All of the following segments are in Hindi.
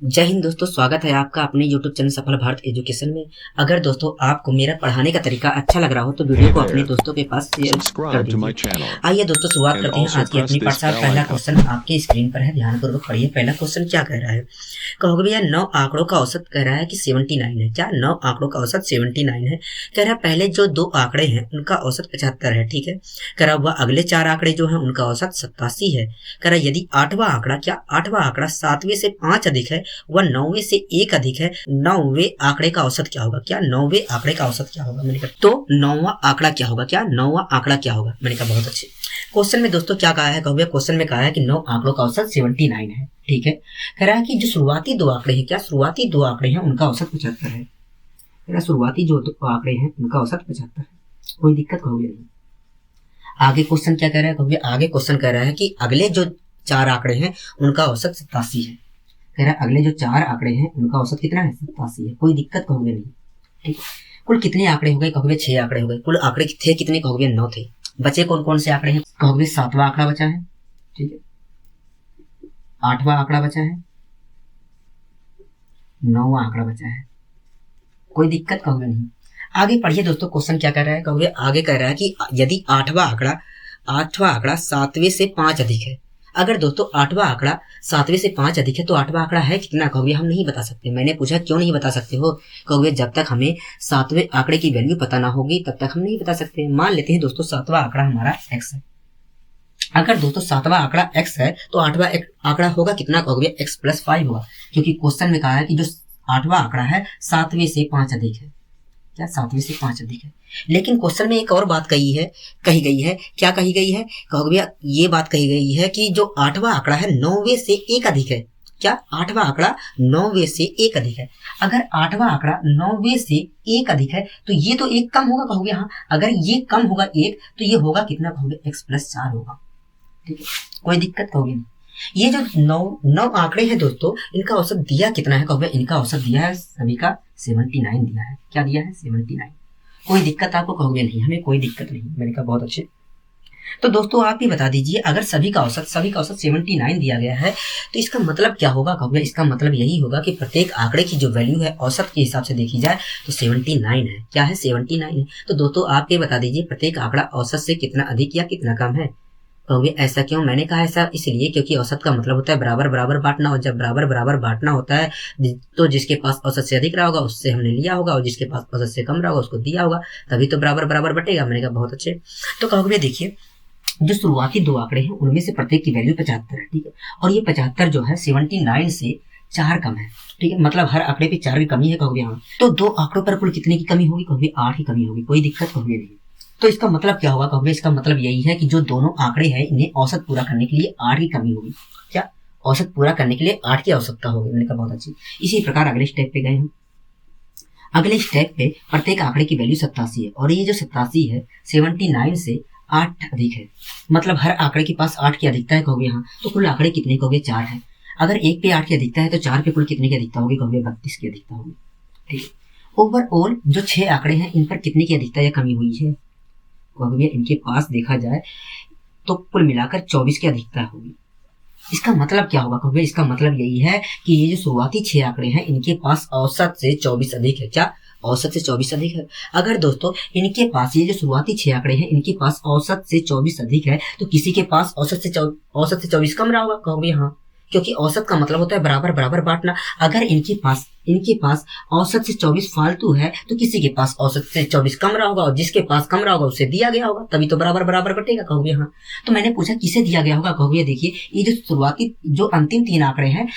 जय हिंद दोस्तों, स्वागत है आपका अपने YouTube चैनल सफल भारत एजुकेशन में। अगर दोस्तों आपको मेरा पढ़ाने का तरीका अच्छा लग रहा हो तो वीडियो को अपने दोस्तों के पास शेयर कर दीजिए। आइए दोस्तों शुरुआत करते हैं आज की अपनी पाठशाला। पहला क्वेश्चन आपके स्क्रीन पर है, ध्यानपूर्वक पढ़िए। पहला क्वेश्चन क्या कह रहा है, कहोगे भैया 9 आंकड़ों का औसत कह रहा है कि 79 है। क्या 9 आंकड़ों का औसत 79 है? कह रहा है पहले जो 2 आंकड़े हैं उनका औसत 75 है, ठीक है। कह रहा हुआ अगले 4 आंकड़े जो है उनका औसत 87 है। कह रहा यदि 8वां आंकड़ा, क्या 8वां आंकड़ा 7वें से 5 अधिक है, वह 9वें से 1 अधिक है, 9वें आंकड़े का औसत क्या होगा? क्या 9वें आंकड़े का औसत क्या होगा? मैंने कहा तो 9वां आंकड़ा क्या होगा? क्या 9वां आंकड़ा क्या होगा? मैंने कहा बहुत अच्छे। क्वेश्चन में दोस्तों क्या कहा है, कहोगे क्वेश्चन में कहा है कि 9 आंकड़ों का औसत 79 है, ठीक है। कह रहा है कि जो शुरुआती 2 आंकड़े हैं, क्या शुरुआती 2 आंकड़े हैं उनका औसत 75 है। कह रहा शुरुआती जो 2 आंकड़े हैं उनका औसत 75 है, कोई दिक्कत कहोगे नहीं। आगे क्वेश्चन क्या कह रहा है, कहोगे आगे क्वेश्चन कह रहा है कि अगले जो 4 आंकड़े हैं उनका औसत 87 है। कह रहा है अगले जो 4 आंकड़े हैं उनका औसत कितना है? 87 है, कोई दिक्कत कहोगे नहीं, ठीक है। कुल कितने आंकड़े हो गए? कहोगे 6 आंकड़े हो गए। कुल आंकड़े थे कितने? कहोगे 9 थे। बचे कौन कौन से आंकड़े हैं? कहोगे 7वां आंकड़ा बचा है, ठीक है, 8वां आंकड़ा बचा है, 9वां आंकड़ा बचा है, कोई दिक्कत कहोगे नहीं। आगे पढ़िए दोस्तों, क्वेश्चन क्या कह रहा है, कहोगे आगे कह रहा है कि यदि 8वां आंकड़ा 7वें से 5 अधिक है। अगर दोस्तों 8वां आंकड़ा 7वें से 5 अधिक है तो 8वां आंकड़ा है कितना? कहोगे हम नहीं बता सकते। मैंने पूछा क्यों नहीं बता सकते हो? कहोगे जब तक हमें 7वें आंकड़े की वैल्यू पता ना होगी तब तक हम नहीं बता सकते। मान लेते हैं दोस्तों 7वां आंकड़ा हमारा x है। अगर दोस्तों 7वां आंकड़ा x है तो 8वां आंकड़ा होगा कितना? कहोगे x + 5 होगा, क्योंकि क्वेश्चन में कहा है कि जो 8वां आंकड़ा है 7वें से 5 अधिक है। क्या 7वें से 5 अधिक है? लेकिन क्वेश्चन में एक और बात कही गई है। क्या कही गई है? कहोगे भैया ये बात कही गई है कि जो 8वां आंकड़ा है 9वें से 1 अधिक है। क्या 8वां आंकड़ा 9वें से 1 अधिक है? अगर 8वां आंकड़ा 9वें से 1 अधिक है तो ये तो 1 कम होगा। कहोगे हाँ, अगर ये कम होगा 1 तो ये होगा कितना? कहोगे x + 4 होगा, ठीक है, कोई दिक्कत कहोगे नहीं। ये जो 9 आंकड़े हैं दोस्तों, इनका औसत दिया कितना है? कहोगे इनका औसत दिया है सभी का 79 दिया है। क्या दिया है? 79। कोई दिक्कत आपको? कहोगे नहीं, हमें कोई दिक्कत नहीं। मैंने कहा बहुत अच्छे। तो दोस्तों आप ही बता दीजिए, अगर सभी का औसत 79 दिया गया है तो इसका मतलब क्या होगा? कहोगे इसका मतलब यही होगा कि प्रत्येक आंकड़े की जो वैल्यू है औसत के हिसाब से देखी जाए तो 79 है। क्या है? 79 है। तो दोस्तों आप ये बता दीजिए प्रत्येक आंकड़ा औसत से कितना अधिक या कितना कम है? कहोगे ऐसा क्यों? मैंने कहा ऐसा इसलिए क्योंकि औसत का मतलब होता है बराबर बराबर बांटना, और जब बराबर बराबर बांटना होता है तो जिसके पास औसत से अधिक रहा होगा उससे हमने लिया होगा, और जिसके पास औसत से कम रहा होगा उसको दिया होगा, तभी तो बराबर बराबर बटेगा। मैंने कहा बहुत अच्छे। तो कहोगे देखिए जो शुरुआती 2 आंकड़े हैं उनमें से प्रत्येक की वैल्यू 75 है, ठीक है, और ये 75 जो है 79 से 4 कम है, ठीक है, मतलब हर आंकड़े पे 4 की कमी है। कहोगे हाँ, तो 2 आंकड़ों पर कुल कितने की कमी होगी? कहोगे 8 की कमी होगी, कोई दिक्कत कहोगे नहीं। तो इसका मतलब क्या होगा? कहोगे इसका मतलब यही है कि जो दोनों आंकड़े हैं इन्हें औसत पूरा करने के लिए 8 की कमी होगी। क्या औसत पूरा करने के लिए 8 की आवश्यकता होगी? मैंने कहा बहुत अच्छी। इसी प्रकार अगले स्टेप पे गए हम। अगले स्टेप पे प्रत्येक आंकड़े की वैल्यू 87 है, और ये जो 87 है 79 से 8 अधिक है, मतलब हर आंकड़े के पास 8 की अधिकता है। कहोगे हाँ, तो कुल आंकड़े कितने? कहोगे 4 है। अगर 1 पे 8 की अधिकता है तो 4 पे कुल कितने की अधिकता होगी? कहोगे 32 की अधिकता होगी, ठीक है। ओवरऑल जो 6 आंकड़े हैं इन पर कितने की अधिकता या कमी हुई है? कहोगे इनके पास देखा जाए तो कुल मिलाकर 24 की अधिकता होगी। इसका मतलब क्या होगा? कहोगे इसका मतलब यही है कि ये जो शुरुआती 6 आंकड़े हैं इनके पास औसत से 24 अधिक है। क्या औसत से 24 अधिक है? अगर दोस्तों इनके पास ये जो शुरुआती 6 आंकड़े हैं इनके पास औसत से 24 अधिक है तो किसी के पास औसत से 24 कम रहा होगा। कहोगे हाँ, क्योंकि औसत का मतलब होता है बराबर बराबर बांटना। अगर इनके पास औसत से 24 फालतू है तो किसी के पास औसत से 24 कम रहा होगा, और जिसके पास कम रहा होगा उसे दिया गया होगा, तभी तो बराबर बराबर बटेगा। कहोगे हाँ, तो मैंने पूछा किसे दिया गया होगा? कहोगे देखिए ये जो शुरुआती जो अंतिम 3 आंकड़े हैं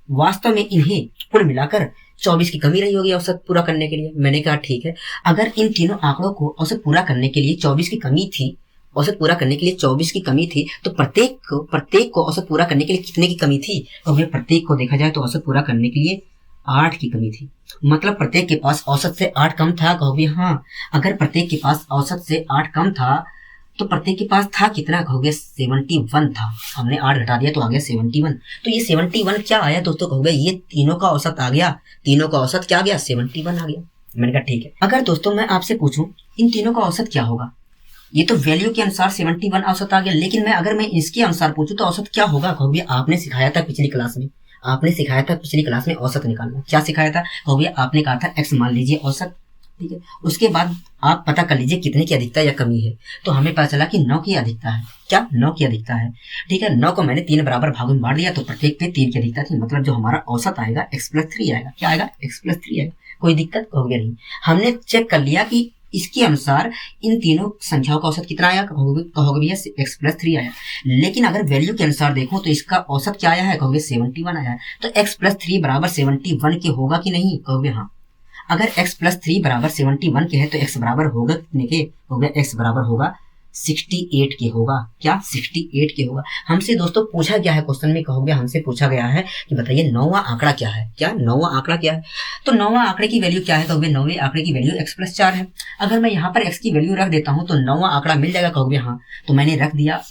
वास्तव में इन्हें कुल मिलाकर 24 की कमी रही होगी औसत पूरा करने के लिए। मैंने कहा ठीक है, अगर इन तीनों आंकड़ों को औसत पूरा करने के लिए 24 की कमी थी, औसत पूरा करने के लिए 24 की कमी थी, तो प्रत्येक को औसत पूरा करने के लिए कितने की कमी थी? तो भैया प्रत्येक को देखा जाए तो औसत पूरा करने के लिए 8 की कमी थी, मतलब प्रत्येक के पास औसत से 8 कम था। कहोगे हाँ, अगर प्रत्येक के पास औसत से 8 कम था तो प्रत्येक के पास था कितना? कहोगे 71 था। हमने 8 घटा दिया तो आ गया 71। तो ये 71 क्या आया दोस्तों? कहोगे ये तीनों का औसत आ गया। तीनों का औसत क्या आ गया? 71 आ गया। मैंने कहा ठीक है। अगर दोस्तों मैं आपसे पूछूं इन तीनों का औसत क्या होगा? ये तो वैल्यू के अनुसार 71 औसत आ गया, लेकिन अगर मैं इसके अनुसार पूछूं तो औसत क्या होगा? कहोगे आपने सिखाया था पिछली क्लास में, आपने सिखाया था पिछली क्लास में औसत निकालना। क्या सिखाया था? कहोगे आपने कहा था x मान लीजिए औसत, ठीक है। उसके बाद आप पता कर लीजिए कितने की अधिकता या कमी है। तो हमें पता चला कि 9 की अधिकता है। क्या? 9 की अधिकता है, ठीक है। 9 को मैंने 3 बराबर भागों में बांट दिया, तो प्रत्येक पे 3 की अधिकता थी। मतलब जो हमारा औसत आएगा x+3 आएगा। क्या आएगा? x+3 आएगा। कोई दिक्कत? कहोगे नहीं। हमने चेक कर लिया कि इसके अनुसार इन तीनों संख्याओं का औसत कितना आया? कहोगे भैया x+3 आया। लेकिन अगर वैल्यू के अनुसार देखो तो इसका औसत क्या आया है? कहोगे 71 आया है। तो x+3 बराबर 71 के होगा कि नहीं? कहोगे हाँ। अगर x+3 बराबर 71 के है तो x बराबर होगा कितने के? कहोगे x बराबर होगा 68 के होगा। क्या? 68 के होगा। हमसे दोस्तों पूछा गया है क्वेश्चन में, कहोगे हमसे पूछा गया है कि बताइए 9वां आंकड़ा क्या है? क्या? 9वां आंकड़ा क्या है? तो 9वां आंकड़े की वैल्यू क्या है? कहोगे 9वें आंकड़े की वैल्यू x+4 है। अगर मैं यहाँ पर x की वैल्यू रख देता हूँ तो 9वां आंकड़ा मिल जाएगा। कहोगे हाँ। तो मैंने रख दिया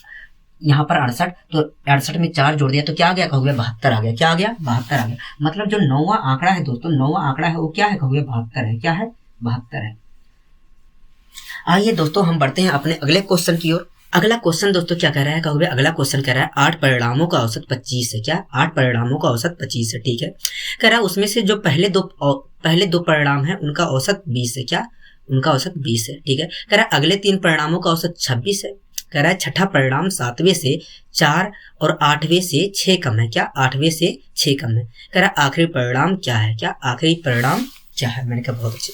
यहाँ पर 68, तो 68 में 4 जोड़ दिया तो क्या आ गया? कहोगे 72 आ गया। क्या आ गया? 72 आ गया। मतलब जो 9वां आंकड़ा है दोस्तों, 9वां आंकड़ा है वो क्या है? कहोगे 72 है। क्या है? 72 है। आइए दोस्तों हम बढ़ते हैं अपने अगले क्वेश्चन की ओर। अगला क्वेश्चन दोस्तों क्या कह रहा है? कहोगे अगला क्वेश्चन कह रहा है 8 परिणामों का औसत 25 है। क्या? 8 परिणामों का औसत 25 है, ठीक है। कह रहा है उसमें से जो पहले दो परिणाम है उनका औसत 20 है। क्या? उनका औसत 20 है, ठीक है। कह रहा है अगले 3 परिणामों का औसत 26 है। कह रहा है छठा परिणाम 7वें से 4 और 8वें से 6 कम है। क्या? 8वें से 6 कम है। कह रहा है आखिरी परिणाम क्या है? क्या? आखिरी परिणाम क्या है? मैंने कहा बहुत अच्छे।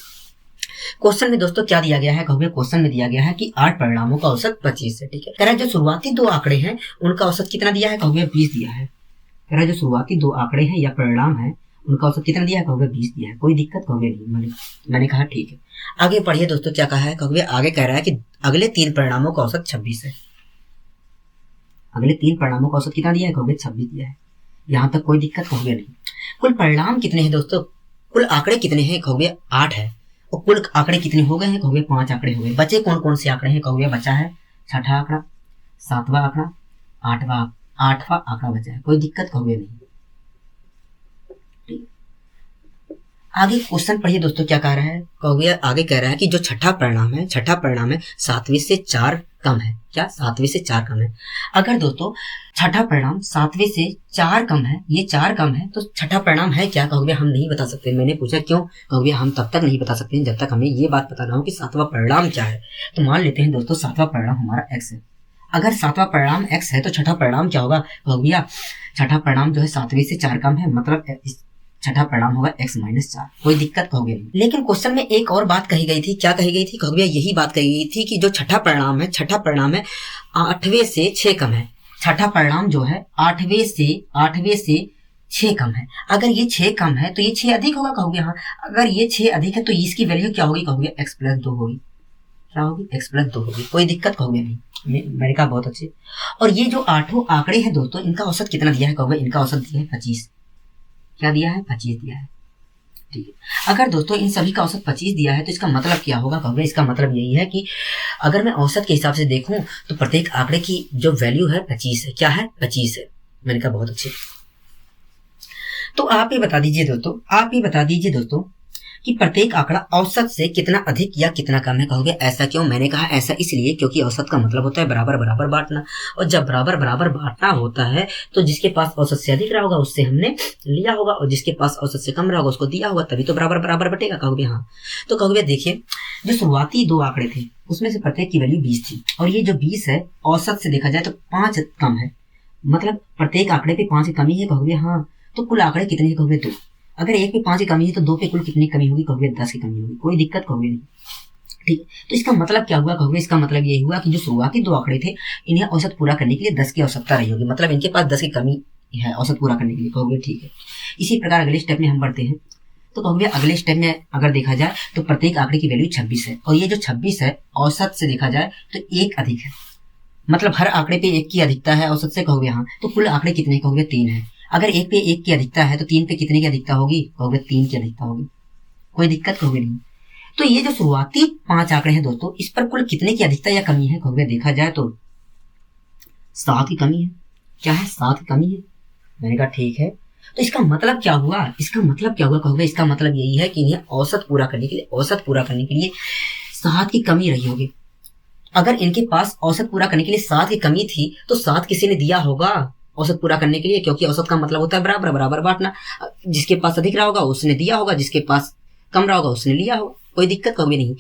क्वेश्चन में दोस्तों क्या दिया गया है? कहोगे क्वेश्चन में दिया गया है कि 8 परिणामों का औसत 25 है, ठीक है। कह रहा है जो शुरुआती 2 आंकड़े हैं उनका औसत कितना दिया है? कहोगे 20 दिया है। कह रहा है जो शुरुआती 2 आंकड़े हैं या परिणाम है उनका औसत कितना दिया है? कहोगे 20 दिया है। कोई दिक्कत? कहोगे नहीं। मैंने कहा ठीक है। आगे पढ़िए दोस्तों क्या कहा है? कहोगे आगे कह रहा है कि अगले 3 परिणामों का औसत 26 है। अगले 3 परिणामों का औसत कितना दिया है? कहोगे 26 दिया है। यहां तक कोई दिक्कत? कहोगे नहीं। कुल परिणाम कितने हैं दोस्तों? कुल आंकड़े कितने हैं? कहोगे 8 है। और कुल आंकड़े कितने हो गए हैं? कहोगे 5 आंकड़े हो गए। बचे कौन कौन से आंकड़े हैं? कहोगे बचा है छठा आंकड़ा, 7वां आंकड़ा, 8वां आंकड़ा बचा है। कोई दिक्कत? कहोगे नहीं। आगे क्वेश्चन पढ़िए दोस्तों क्या कह रहा है? कहोगे आगे कह रहा है कि जो छठा परिणाम है 7वें से 4 कम है। क्या? 7वें से 4 कम है। अगर दोस्तों छठा परिणाम 7वें से 4 कम है, ये 4 कम है, तो छठा परिणाम है क्या? कहोगे हम नहीं बता सकते। मैंने पूछा क्यों? कहोगे हम तब तक नहीं बता सकते जब तक हमें ये बात पता ना हो कि 7वां परिणाम क्या है। तो मान लेते हैं दोस्तों 7वां परिणाम हमारा x है। अगर 7वां परिणाम x है तो छठा परिणाम क्या होगा? कहोगे छठा परिणाम जो है 7वें से 4 कम है, मतलब छठा परिणाम होगा x-4। कोई दिक्कत? कहोगे नहीं। लेकिन क्वेश्चन में एक और बात कही गई थी। क्या कही गई थी? कहोगे यही बात कही गई थी कि जो छठा परिणाम है 8वें से 6 कम है। छठा परिणाम जो है 8वें से 6 कम है। अगर ये 6 कम है तो ये 6 अधिक होगा। कहोगे हाँ। अगर ये 6 अधिक है तो इसकी वैल्यू क्या होगी? कहोगे x+2 होगी। क्या होगी? x+2 होगी। कोई दिक्कत? कहोगे नहीं। मैंने कहा बहुत अच्छे। और ये जो 8 आंकड़े हैं दोस्तों इनका औसत कितना दिया है? कहोगे इनका औसत दिया है 25। क्या दिया है? 25 दिया है, ठीक है। अगर दोस्तों इन सभी का औसत 25 दिया है तो इसका मतलब क्या होगा? कहोगे इसका मतलब यही है कि अगर मैं औसत के हिसाब से देखूं तो प्रत्येक आंकड़े की जो वैल्यू है 25 है। क्या है? 25 है। मैंने कहा बहुत अच्छे। तो आप ही बता दीजिए दोस्तों कि प्रत्येक आंकड़ा औसत से कितना अधिक या कितना कम है। कहोगे ऐसा क्यों? मैंने कहा ऐसा इसलिए क्योंकि औसत का मतलब होता है बराबर बराबर बांटना, और जब बराबर बराबर बांटना होता है तो जिसके पास औसत से अधिक रहा होगा उससे हमने लिया होगा, और जिसके पास औसत से कम रहा होगा उसको दिया होगा, तभी तो बराबर बराबर बटेगा। कहोगे हाँ। तो कहोगे देखिए जो शुरुआती 2 आंकड़े थे उसमें से प्रत्येक की वैल्यू 20 थी, और ये जो 20 है औसत से देखा जाए तो 5 कम है, मतलब प्रत्येक आंकड़े पे 5 की कमी है। कहोगे हाँ। तो कुल आंकड़े कितने हैं? कहोगे 2। अगर 1 पे 5 की कमी है तो 2 पे कुल कितनी कमी होगी? कहोगे 10 की कमी होगी। कोई दिक्कत? कहोगे नहीं, ठीक है। तो इसका मतलब क्या हुआ? कहोगे इसका मतलब ये हुआ कि जो शुरुआती 2 आंकड़े थे इन्हें औसत पूरा करने के लिए 10 की आवश्यकता रही होगी, मतलब इनके पास 10 की कमी है औसत पूरा करने के लिए। कहोगे ठीक है। इसी प्रकार अगले स्टेप में हम बढ़ते हैं। तो कहोगे अगले स्टेप में अगर देखा जाए तो प्रत्येक आंकड़े की वैल्यू 26 है, और ये जो 26 है औसत से देखा जाए तो 1 अधिक है, मतलब हर आंकड़े पे 1 की अधिकता है औसत से। कहोगे हाँ। तो कुल आंकड़े कितने? कहोगे 3 है। अगर 1 पे 1 की अधिकता है तो 3 पे कितने की अधिकता होगी? कहोगे 3 की अधिकता होगी। कोई दिक्कत? कहोगे नहीं। तो ये जो शुरुआती 5 आंकड़े हैं दोस्तों इस पर कुल कितने की अधिकता या कमी है? कहोगे देखा जाए तो 7 की कमी है। क्या है? 7 की कमी है। मैंने कहा ठीक है। तो इसका मतलब क्या हुआ? कहोगे इसका मतलब यही है कि इन्हें औसत पूरा करने के लिए 7 की कमी रही होगी। अगर इनके पास औसत पूरा करने के लिए 7 की कमी थी तो 7 किसी ने दिया होगा? औसत पूरा करने के लिए, क्योंकि औसत का मतलब होता है बराबर बराबर बांटना। जिसके पास अधिक रहा होगा उसने दिया होगा, जिसके पास कम रहा होगा उसने लिया होगा, कोई दिक्कत कभी नहीं।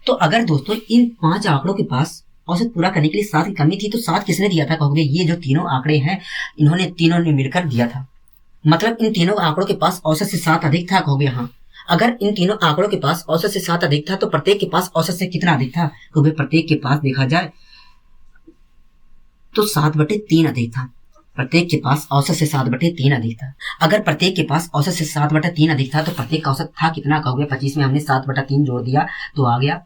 तो अगर दोस्तों इन 5 आंकड़ों के पास औसत पूरा करने के लिए 7 की कमी थी, तो 7 किसने दिया था? कहोगे ये जो तीनों आंकड़े हैं इन्होंने तीनों ने मिलकर दिया था। मतलब इन तीनों आंकड़ों के पास औसत से 7 अधिक था। कहोगे हाँ। अगर इन तीनों आंकड़ों के पास औसत से 7 अधिक था तो प्रत्येक के पास औसत से कितना अधिक था? कहोगे प्रत्येक के पास देखा जाए तो 7/3 अधिक था। प्रत्येक के पास औसत से 7/3 अधिक था। अगर प्रत्येक के पास औसत से 7/3 अधिक था तो प्रत्येक का औसत था कितना? कहोगे 25 में हमने 7/3 जोड़ दिया तो आ गया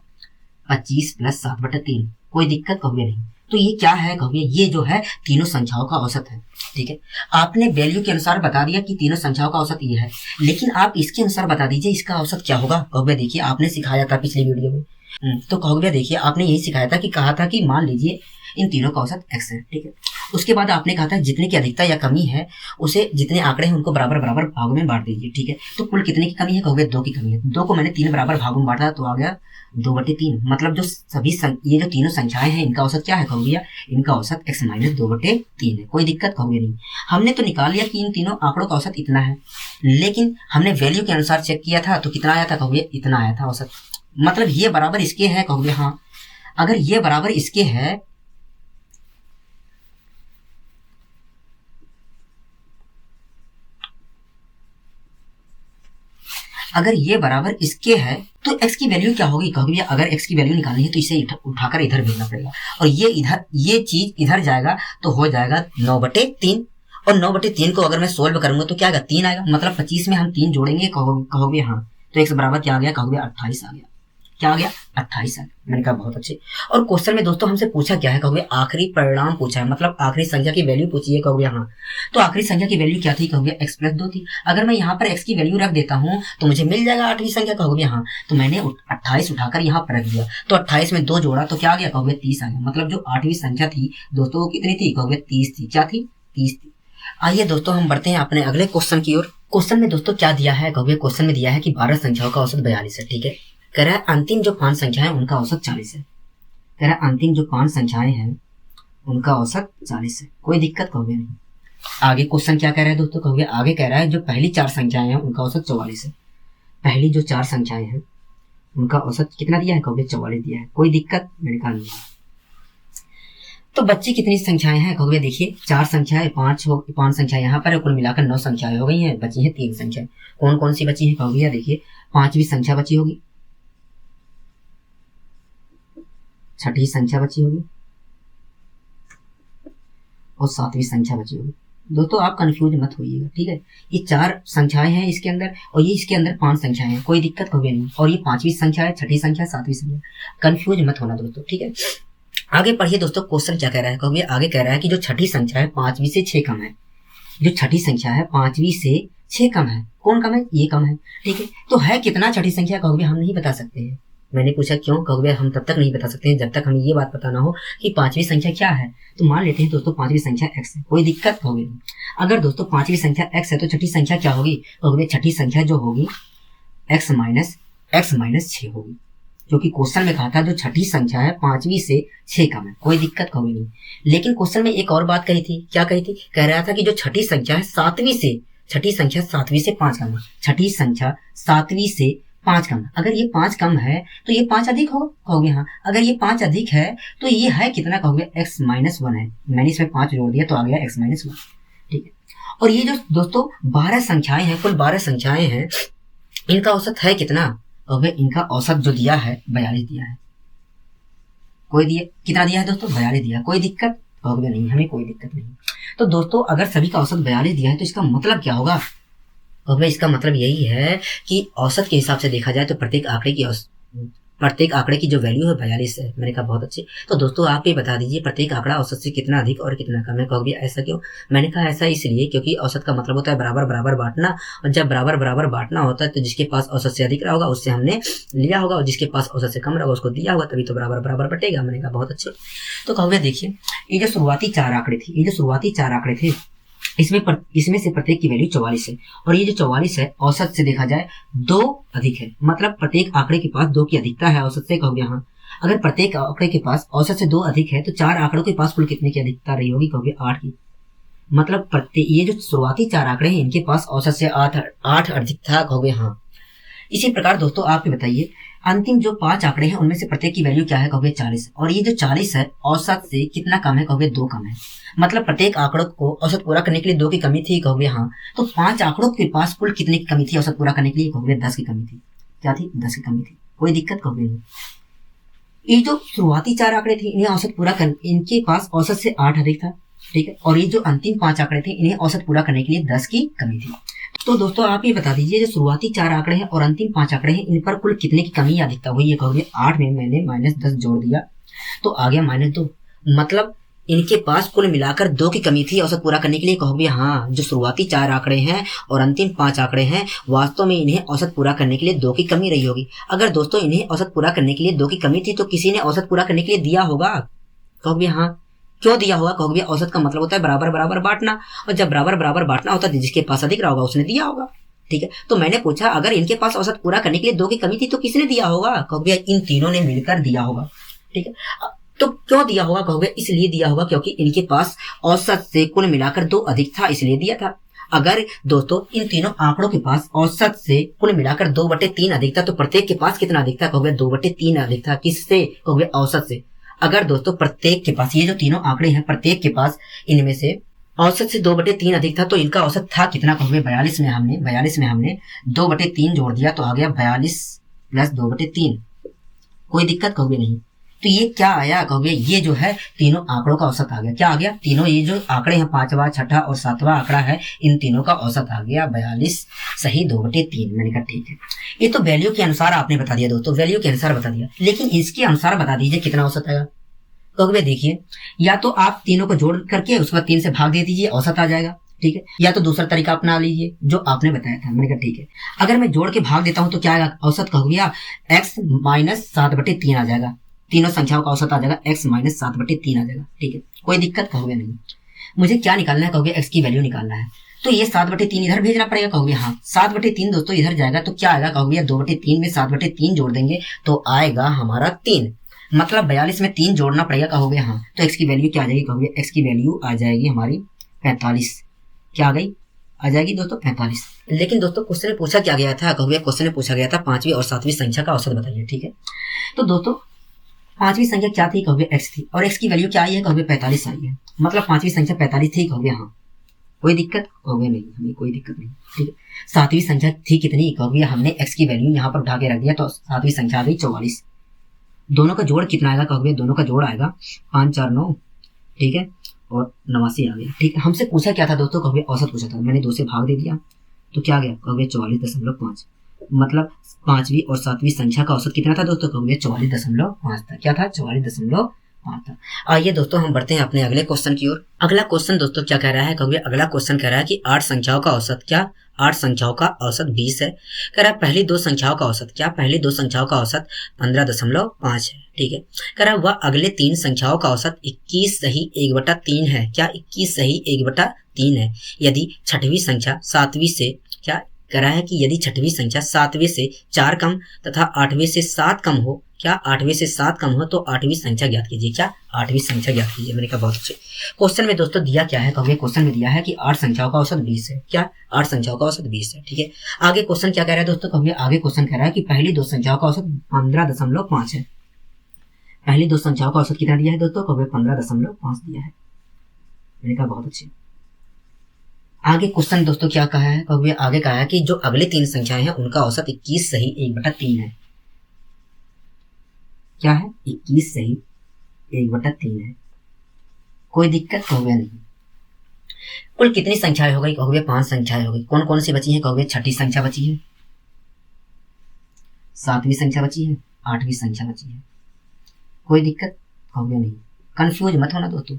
25 + 7/3। कोई दिक्कत कहोगे नहीं। तो ये क्या है? कहोगे ये जो है तीनों संख्याओं का औसत है। ठीक है, आपने वैल्यू के अनुसार बता दिया कि तीनों संख्याओं का औसत ये है, लेकिन आप इसके अनुसार बता दीजिए इसका औसत क्या होगा। कहोगे देखिए आपने सिखाया था पिछली वीडियो में। तो कहोगे देखिए आपने यही सिखाया था कि कहा था कि मान लीजिए इन तीनों का औसत x है। ठीक है, उसके बाद आपने कहा था जितने की अधिकता या कमी है उसे जितने आंकड़े हैं उनको बराबर बराबर भागों में बांट दीजिए। ठीक है, तो कुल कितने की कमी है? कहोगे 2 की कमी है। 2 को मैंने 3 बराबर भागों में बांटा तो आ गया 2/3। मतलब जो ये जो तीनों संख्याएं हैं इनका औसत क्या है? कहोगे इनका औसत x - 2/3 है। कोई दिक्कत कहोगे नहीं। हमने तो निकाल लिया कि इन तीनों आंकड़ों का औसत इतना है, लेकिन हमने वैल्यू के अनुसार चेक किया था तो कितना आया था? कहोगे इतना आया था औसत। मतलब ये बराबर इसके है। कहोगे हाँ। अगर ये बराबर इसके है अगर ये बराबर इसके है तो x की वैल्यू क्या होगी? कहोगे अगर x की वैल्यू निकालनी है तो इसे उठाकर इधर भेजना पड़ेगा, और ये चीज इधर जाएगा तो हो जाएगा 9/3। और 9/3 को अगर मैं सोल्व करूंगा तो क्या आएगा? 3 आएगा। मतलब 25 में हम 3 जोड़ेंगे। कहोगे हाँ। तो x बराबर क्या आ गया? कहोगे 28 आ गया। क्या आ गया? 28 आ गया। मैंने कहा बहुत अच्छे। और क्वेश्चन में दोस्तों हमसे पूछा क्या है? कहोगे आखिरी परिणाम पूछा है, मतलब आखिरी संख्या की वैल्यू पूछी है। कहोगे हाँ। तो आखिरी संख्या की वैल्यू क्या थी? कहोगे x + 2 थी। अगर मैं यहाँ पर x की वैल्यू रख देता हूँ तो मुझे मिल जाएगा 8वीं संख्या। कहोगे हाँ। तो मैंने 28 उठाकर यहाँ पर रख दिया तो 28 में 2 जोड़ा तो क्या आ गया? कहोगे 30 आ गया। मतलब जो 8वीं संख्या थी दोस्तों वो कितनी थी? कहोगे 30 थी। क्या थी? 30 थी। आइए दोस्तों हम बढ़ते हैं अपने अगले क्वेश्चन की ओर। क्वेश्चन में दोस्तों क्या दिया है? कहोगे क्वेश्चन में दिया है कि 12 संख्याओं का औसत 42 है। ठीक है, कह रहा है अंतिम जो 5 संख्याएं उनका औसत 40 है। कह रहा है अंतिम जो 5 संख्याएं हैं उनका औसत 40 है। कोई दिक्कत कहोगे नहीं। आगे क्वेश्चन क्या कह रहा है दोस्तों? कहोगे आगे कह रहा है जो पहली 4 संख्याएं हैं उनका औसत 44 है। पहली जो 4 संख्याएं हैं उनका औसत कितना दिया है? कहोगे 44 दिया है। कोई दिक्कत? मैंने कहा नहीं। तो बच्ची कितनी संख्याएं हैं? कहोगे देखिए 4 संख्याएं, 5 संख्याएं यहाँ पर, कुल मिलाकर 9 संख्याएं हो गई हैं। बची हैं 3 संख्याएं। कौन कौन सी बची है? कहोगे देखिए 5वीं संख्या बची होगी, 6ठी संख्या बची होगी और 7वीं संख्या बची होगी। दोस्तों आप कंफ्यूज मत होइएगा। ठीक है, ये 4 संख्याएं हैं इसके अंदर और ये इसके अंदर 5 संख्याएं हैं। कोई दिक्कत कहोगे नहीं। और ये 5वीं संख्या है, 6ठी संख्या, 7वीं संख्या। कंफ्यूज मत होना दोस्तों। ठीक है, आगे पढ़िए दोस्तों। क्वेश्चन क्या कह रहा है? कहोगे आगे कह रहा है कि जो 6ठी संख्या है 5वीं से 6 कम है। जो 6ठी संख्या है 5वीं से 6 कम है। कौन कम है? ये कम है। ठीक है, तो है कितना 6ठी संख्या? कहोगे हम नहीं बता सकते हैं। मैंने पूछा क्यों? कहोगे हम तब तक नहीं बता सकते हैं जब तक हमें ये बात पता ना हो कि 5वीं संख्या क्या है। तो मान लेते हैं दोस्तों 5वीं संख्या x है। कोई दिक्कत कहोगे नहीं। अगर दोस्तों 5वीं संख्या x है तो 6ठी संख्या क्या होगी? कहोगे 6ठी संख्या जो होगी x - 6 होगी, क्योंकि क्वेश्चन में कहा था जो 6ठी संख्या है 5वीं से 6 कम है। कोई दिक्कत कहोगे नहीं। लेकिन क्वेश्चन में एक और बात कही थी। क्या कही थी? कह रहा था कि जो 6ठी संख्या है 7वीं से 5 कम है। 6ठी संख्या 7वीं से 5 कम। अगर ये 5 कम है तो ये 5 अधिक होगा। कहोगे हाँ। अगर ये 5 अधिक है तो ये है कितना? कहोगे x - 1 है। मैंने इसमें 5 जोड़ दिया तो आ गया x - 1। ठीक है, और ये जो दोस्तों 12 संख्याएं हैं, कुल 12 संख्याएं हैं, इनका औसत है कितना? कहोगे इनका औसत जो दिया है 42 दिया है। कोई दिया कितना दिया है दोस्तों? 42 दिया। कोई दिक्कत? कहोगे नहीं, हमें कोई दिक्कत नहीं। तो दोस्तों अगर सभी का औसत 42 दिया है तो इसका मतलब क्या होगा? अब इसका मतलब यही है कि औसत के हिसाब से देखा जाए तो प्रत्येक आंकड़े की जो वैल्यू है 42 है। मैंने कहा बहुत अच्छे। तो दोस्तों आप ये बता दीजिए प्रत्येक आंकड़ा औसत से कितना अधिक और कितना कम है। कहोगे ऐसा क्यों? मैंने कहा ऐसा इसलिए क्योंकि औसत का मतलब होता है बराबर बराबर बांटना, और जब बराबर बराबर बांटना होता है तो जिसके पास औसत से अधिक रहा होगा उससे हमने लिया होगा और जिसके पास औसत से कम रहा होगा उसको दिया होगा, तभी तो बराबर बराबर बटेगा। मैंने कहा बहुत अच्छे। तो कहोगे देखिए ये जो शुरुआती 4 आंकड़े थे इसमें से प्रत्येक की वैल्यू 44 है, और ये जो 44 है औसत से देखा जाए 2 अधिक है। मतलब प्रत्येक आंकड़े के पास 2 की अधिकता है औसत से। कहोगे हाँ। अगर प्रत्येक आंकड़े के पास औसत से 2 अधिक है तो 4 आंकड़ों के पास कुल कितने की अधिकता रही होगी? कहोगे 8 की। मतलब प्रत्येक ये जो शुरुआती 4 आंकड़े हैं इनके पास औसत से 8 अधिक था, कहोगे हाँ। इसी प्रकार दोस्तों आप ही बताइए अंतिम जो 5 आंकड़े हैं उनमें से प्रत्येक की वैल्यू क्या है, कहोगे 40, और ये जो 40 है औसत से कितना कम है, कहोगे 2 कम है। मतलब प्रत्येक आंकड़ों को औसत पूरा करने के लिए 2 की कमी थी, कहोगे हाँ। तो 5 आंकड़ों के पास कुल कितने की कमी थी औसत पूरा करने के लिए, कहोगे 10 की कमी थी। क्या थी, 10 की कमी थी। कोई दिक्कत, कहोगे नहीं। ये जो शुरुआती 4 आंकड़े थे इन्हें औसत पूरा कर इनके पास औसत से 8 अधिक था, ठीक है, और ये जो अंतिम 5 आंकड़े थे इन्हें औसत पूरा करने के लिए 10 की कमी थी। तो दोस्तों आप ये बता दीजिए जो शुरुआती 4 आंकड़े हैं और अंतिम 5 आंकड़े हैं इन पर कुल कितने की कमी या अधिकता हुई, ये कहोगे 8 में मैंने -10 जोड़ दिया तो आ गया -2। मतलब इनके पास कुल मिलाकर 2 की कमी थी औसत पूरा करने के लिए, कहोगे हाँ। जो शुरुआती 4 आंकड़े हैं और अंतिम 5 आंकड़े हैं वास्तव में इन्हें औसत पूरा करने के लिए 2 की कमी रही होगी। अगर दोस्तों इन्हें औसत पूरा करने के लिए 2 की कमी थी तो किसी ने औसत पूरा करने के लिए दिया होगा, कहोगे हाँ। क्यों दिया होगा, कहोगे औसत का मतलब होता है बराबर बराबर बांटना, और जब बराबर बराबर बांटना होता है जिसके पास अधिक रहा होगा उसने दिया होगा, ठीक है। तो मैंने पूछा अगर इनके पास औसत पूरा करने के लिए 2 की कमी थी तो किसने दिया होगा, कहोगे इन तीनों ने मिलकर दिया होगा, ठीक है। तो क्यों दिया होगा, कहोगे इसलिए दिया होगा क्योंकि इनके पास औसत से कुल मिलाकर 2 अधिक था इसलिए दिया था। अगर दोस्तों इन तीनों आंकड़ों के पास औसत से कुल मिलाकर 2/3 अधिक था तो प्रत्येक के पास कितना अधिक था, कहोगे 2/3 अधिक था। किससे, कहोगे औसत से। अगर दोस्तों प्रत्येक के पास ये जो तीनों आंकड़े हैं प्रत्येक के पास इनमें से औसत से 2/3 अधिक था तो इनका औसत था कितना, कहोगे 42 में हमने 2/3 जोड़ दिया तो आ गया 42 + 2/3। कोई दिक्कत, कहोगे नहीं। तो ये क्या आया, कहोगे ये जो है तीनों आंकड़ों का औसत आ गया। क्या आ गया, तीनों ये जो आंकड़े हैं 5वां 6ठा और 7वां आंकड़ा है इन तीनों का औसत आ गया 42 सही 2/3। मैंने कहा ठीक है। ये तो वैल्यू के अनुसार आपने बता दिया दोस्तों, वैल्यू के अनुसार बता दिया, लेकिन इसके अनुसार बता दीजिए कितना औसत आएगा। कहोगे देखिए या तो आप तीनों को जोड़ करके उसके बाद 3 से भाग दे दीजिए, औसत आ जाएगा, ठीक है। या तो दूसरा तरीका अपना लीजिए जो आपने बताया था। मैंने कहा ठीक है। अगर मैं जोड़ के भाग देता हूं तो क्या आएगा औसत, कहोगे x - 7/3 आ जाएगा। तीनों संख्याओं का औसत आ जाएगा x - 7/3 आ जाएगा, ठीक है। कोई दिक्कत, कहोगे नहीं। मुझे क्या निकालना है, कहोगे x की वैल्यू निकालना है। तो ये 7/3 इधर भेजना पड़ेगा, कहोगे हाँ। 7/3 दोस्तों इधर जाएगा तो क्या आएगा, कहोगे 2/3 में 7/3 जोड़ देंगे तो आएगा हमारा 3। मतलब 42 में 3 जोड़ना पड़ेगा, कहोगे हाँ। तो x की वैल्यू क्या आ जाएगी, कहोगे x की वैल्यू आ जाएगी हमारी 45। क्या आ गई, आ जाएगी दोस्तों 45। लेकिन दोस्तों क्वेश्चन में पूछा क्या गया था, कहोगे क्वेश्चन में पूछा गया था 5वीं और 7वीं संख्या का औसत बताइए, ठीक है। तो दोस्तों 5वीं संख्या क्या थी, कहोगे x थी, और x की वैल्यू क्या आई है, कहोगे 45 आई है। मतलब 5वीं संख्या 45 थी, कहोगे हाँ। कोई दिक्कत, कहोगे नहीं, हमें कोई दिक्कत नहीं, ठीक है। 7वीं संख्या थी कितनी, कहोगे हमने x की वैल्यू यहाँ पर उठा के रख दिया तो 7वीं संख्या आ गई 44। दोनों का जोड़ कितना आएगा, कहोगे दोनों का जोड़ आएगा 5 4 9, ठीक है, और 89 आ गया, ठीक है। हमसे पूछा क्या था दोस्तों, कहोगे औसत पूछा था, मैंने 2 से भाग दे दिया तो क्या आ गया, कहोगे 44.5। मतलब 5वीं और 7वीं संख्या का औसत कितना था दोस्तों, कहोगे 44.5 था। क्या था, 44.5 था। आइए दोस्तों हम बढ़ते हैं अपने अगले क्वेश्चन की ओर। अगला क्वेश्चन दोस्तों क्या कह रहा है, कहोगे अगला क्वेश्चन कह रहा है कि 8 संख्याओं का औसत क्या, 8 संख्याओं का औसत 20 है। कह रहा है पहली 2 संख्याओं का औसत क्या, पहली 2 संख्याओं का औसत 15.5 है, ठीक है। कह रहा है वह अगले 3 संख्याओं का औसत 21 सही 1/3 है। क्या, 21 सही 1/3 है। यदि छठवीं संख्या 7वीं से क्या कह रहा है कि यदि छठवीं संख्या 7वें से 4 कम तथा 8वें से 7 कम हो, क्या 8वें से 7 कम हो तो 8वीं संख्या ज्ञात कीजिए। क्या, 8वीं संख्या ज्ञात कीजिए। मैंने कहा बहुत अच्छे। क्वेश्चन में दोस्तों दिया क्या है, कहोगे क्वेश्चन में दिया है कि 8 संख्याओं का औसत 20 है। क्या, 8 संख्याओं का औसत 20 है, ठीक है। आगे क्वेश्चन क्या कह रहा है दोस्तों, कहोगे आगे क्वेश्चन कह रहा है कि पहली 2 संख्याओं का औसत 15.5 है। पहली 2 संख्याओं का औसत कितना दिया है दोस्तों, कहोगे 15.5 दिया है। मैंने कहा बहुत अच्छे। आगे क्वेश्चन दोस्तों क्या कहा है, कहोगे आगे कहा है कि जो अगले 3 संख्याएं हैं उनका औसत 21 सही 1/3 है। क्या है, 21 सही 1/3 है। कोई दिक्कत, कहोगे नहीं। कुल कितनी संख्याएं हो गई, कहोगे 5 संख्याएं हो गई। कौन कौन सी बची है, कहोगे छठी संख्या बची है, 7वीं संख्या बची है, 8वीं संख्या बची है। कोई दिक्कत, कहोगे नहीं। कंफ्यूज मत होना दोस्तों,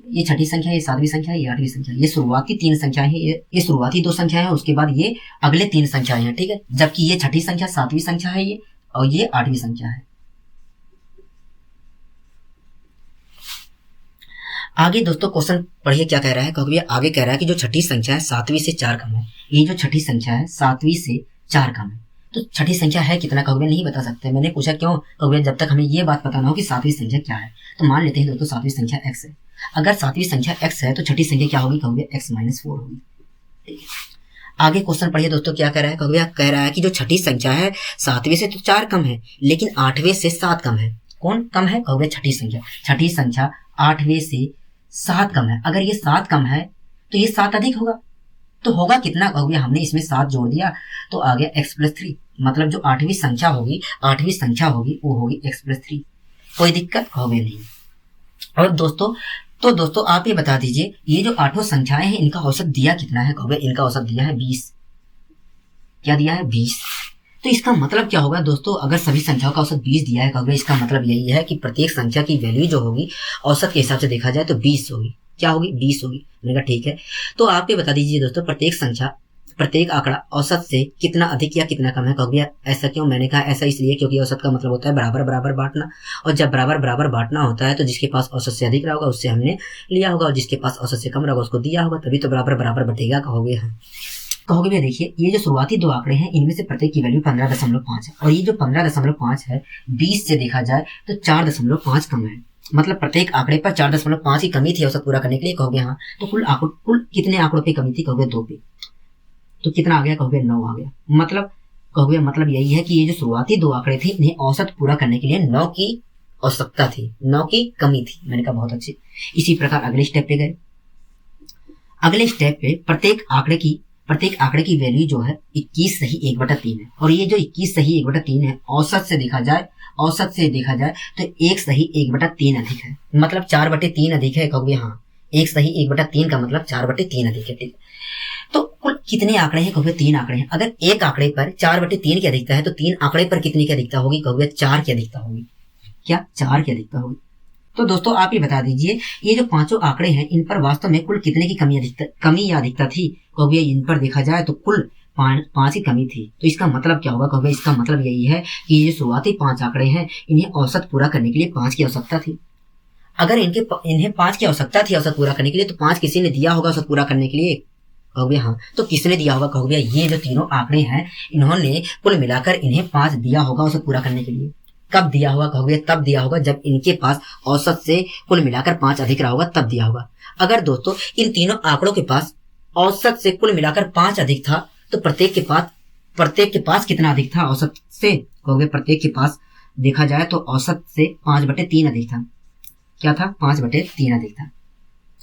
ये छठी संख्या, ये 7वीं संख्या, ये 8वीं संख्या, ये शुरुआती 3 संख्याएं हैं, ये शुरुआती 2 संख्याएं हैं, उसके बाद ये अगले 3 संख्याएं हैं, ठीक है। जबकि ये छठी संख्या 7वीं संख्या है ये, और ये 8वीं संख्या है। आगे दोस्तों क्वेश्चन पढ़िए क्या कह रहा है, कहोगे आगे कह रहा है कि जो छठी संख्या है 7वीं से 4 कम है। ये जो छठी संख्या है 7वीं से 4 कम है, तो छठी संख्या है कितना, कहोगे नहीं बता सकते। मैंने पूछा क्यों, कहोगे जब तक हमें ये बात पता ना हो कि 7वीं संख्या क्या है। तो मान लेते हैं दोस्तों 7वीं संख्या x है। अगर सातवीं संख्या x है तो छठी संख्या क्या होगी, कहोगे x-4 होगी। ठीक है, आगे क्वेश्चन पढ़िए दोस्तों, क्या कह रहा है, कहोगे कह रहा है कि जो छठी संख्या है सातवें से तो 4 कम है, लेकिन 8वें से 7 कम है। कौन कम है, कहोगे छठी संख्या। छठी संख्या 8वें से 7 कम है। अगर ये 7 कम है तो ये 7 अधिक होगा, तो होगा कितना, कहोगे हमने इसमें 7 जोड़ दिया तो आ गया x+3। मतलब जो 8वीं संख्या होगी वो होगी x+3। कोई दिक्कत, कहोगे नहीं। और दोस्तों आप ये बता दीजिए, ये जो 8 संख्याएं हैं इनका औसत दिया कितना है, कहोगे इनका औसत दिया है 20। क्या दिया है, 20। तो इसका मतलब क्या होगा दोस्तों, अगर सभी संख्याओं का औसत 20 दिया है, कहोगे इसका मतलब यही है कि प्रत्येक संख्या की वैल्यू जो होगी औसत के हिसाब से देखा जाए तो 20 होगी। क्या होगी, 20 होगी। मैंने कहा ठीक है। तो आप ये बता दीजिए दोस्तों, प्रत्येक आंकड़ा औसत से कितना अधिक या कितना कम है, कहोगे ऐसा क्यों। मैंने कहा ऐसा इसलिए क्योंकि औसत का मतलब होता है बराबर बराबर बांटना, और जब बराबर बराबर बांटना होता है तो जिसके पास औसत से अधिक रहा होगा उससे हमने लिया होगा, और जिसके पास औसत से कम रहा होगा उसको दिया होगा, तभी तो बराबर बराबर बटेगा, कहोगे हाँ। कहोगे भैया देखिए, ये जो शुरुआती 2 आंकड़े हैं इनमें से प्रत्येक की वैल्यू 15.5 है, और ये जो 15.5 है 20 से देखा जाए तो 4.5 कम है। मतलब प्रत्येक आंकड़े पर 4.5 की कमी थी औसत पूरा करने के लिए, कहोगे हाँ। तो कुल कितने आंकड़ों की कमी थी, कहोगे 2 पे। तो कितना आ गया, कहोगे 9 आ गया। मतलब यही है कि ये जो शुरुआती 2 आंकड़े थे इन्हें औसत पूरा करने के लिए 9 की आवश्यकता थी, 9 की कमी थी। मैंने कहा बहुत अच्छे। इसी प्रकार अगले स्टेप पे गए। अगले स्टेप पे प्रत्येक आंकड़े की वैल्यू जो है 21 सही 1/3 है, और ये जो 21 सही 1/3 है औसत से देखा जाए तो 1 सही 1/3 अधिक है। मतलब 4/3 अधिक है, कहोगे हाँ। 1 सही 1/3 का मतलब 4/3 अधिक है। ठीक है, तो कुल कितने आंकड़े हैं, कहोगे 3 आंकड़े हैं। अगर एक आंकड़े पर 4/3 की अधिकता है तो 3 आंकड़े पर कितने की अधिकता होगी, कहोगे 4 की अधिकता होगी। क्या, 4 की अधिकता होगी। तो दोस्तों आप ये बता दीजिए, ये जो 5 आंकड़े हैं इन पर वास्तव में कुल कितने की कमी या अधिकता थी, कहोगे इन पर देखा जाए तो कुल 5 की कमी थी। तो इसका मतलब क्या होगा, कहोगे इसका मतलब यही है कि ये शुरुआती 5 आंकड़े हैं इन्हें औसत पूरा करने के लिए 5 की आवश्यकता थी। अगर इन्हें 5 की आवश्यकता थी औसत पूरा करने के लिए, तो 5 किसी ने दिया होगा औसत पूरा करने के लिए, कहोगे हाँ। तो किसने दिया होगा, कहोगे ये जो तीनों आंकड़े हैं इन्होंने कुल मिलाकर इन्हें 5 दिया होगा औसत पूरा करने के लिए। कब दिया होगा, कहोगे तब दिया होगा जब इनके पास औसत से कुल मिलाकर 5 अधिक रहा होगा, तब दिया होगा। अगर दोस्तों इन तीनों आंकड़ों के पास औसत से कुल मिलाकर 5 अधिक था तो प्रत्येक के पास कितना अधिक था औसत से, कहोगे प्रत्येक के पास देखा जाए तो औसत से 5/3 अधिक था। क्या था, 5/3 अधिक था।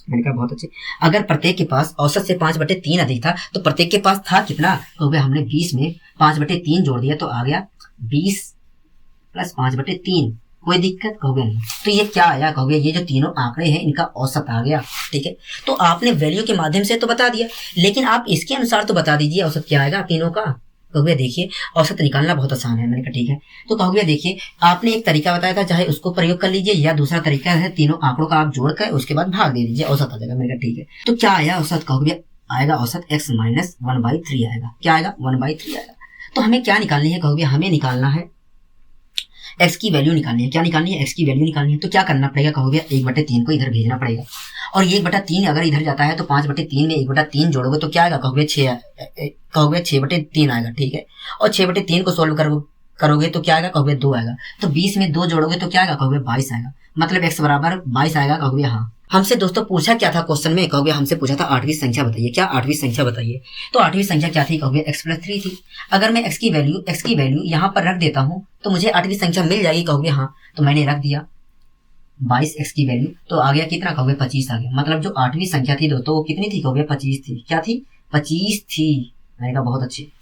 मैंने कहा बहुत अच्छे। अगर प्रत्येक के पास औसत से 5/3 अधिक था तो प्रत्येक के पास था कितना, कहोगे हमने 20 में 5/3 जोड़ दिया तो आ गया 20 + 5/3। कोई दिक्कत, कहोगे नहीं। तो ये क्या आया, कहोगे ये जो तीनों आंकड़े हैं इनका औसत आ गया। ठीक है, तो आपने वैल्यू के माध्यम से तो बता दिया, लेकिन आप इसके अनुसार तो बता दीजिए औसत क्या आएगा तीनों का। कहोगे देखिए औसत निकालना बहुत आसान है। मैंने कहा ठीक है। तो कहोगे देखिए, आपने एक तरीका बताया था, चाहे उसको प्रयोग कर लीजिए, या दूसरा तरीका है तीनों आंकड़ों का आप जोड़कर उसके बाद भाग दे दीजिए, औसत आ जाएगा। मैंने कहा ठीक है। तो क्या आया औसत, कहोगे आएगा औसत x-1/3 आएगा। क्या आएगा, 1/3 आएगा। तो हमें क्या निकालनी है, कहोगे हमें निकालना है x की वैल्यू निकालनी है। क्या निकालनी है, x की वैल्यू निकालनी है। तो क्या करना पड़ेगा, कहोगे 1/3 को इधर भेजना पड़ेगा, और 1/3 अगर इधर जाता है तो 5/3 में 1/3 जोड़ोगे तो क्या आएगा, कहोगे 6/3 आएगा। ठीक है, और 6/3 को सोल्व करोगे तो क्या आएगा, कहोगे 2 आएगा। तो 20 में 2 जोड़ोगे तो क्या आएगा, कहोगे 22 आएगा। मतलब x बराबर 22 आएगा, कहोगे हाँ। हमसे दोस्तों पूछा क्या था क्वेश्चन में, कहोगे हमसे पूछा था 8वीं संख्या बताइए। क्या 8वीं संख्या बताइए। तो 8वीं संख्या क्या थी, कहोगे x+3 थी। अगर मैं x की वैल्यू यहाँ पर रख देता हूँ तो मुझे 8वीं संख्या मिल जाएगी, कहोगे हाँ। तो मैंने रख दिया 22x की वैल्यू, तो आ गया कितना, कहोगे 25 आ गया। मतलब जो 8वीं संख्या थी दोस्तों वो कितनी थी, कहोगे 25 थी। क्या थी, 25 थी। मैंने कहा बहुत अच्छी।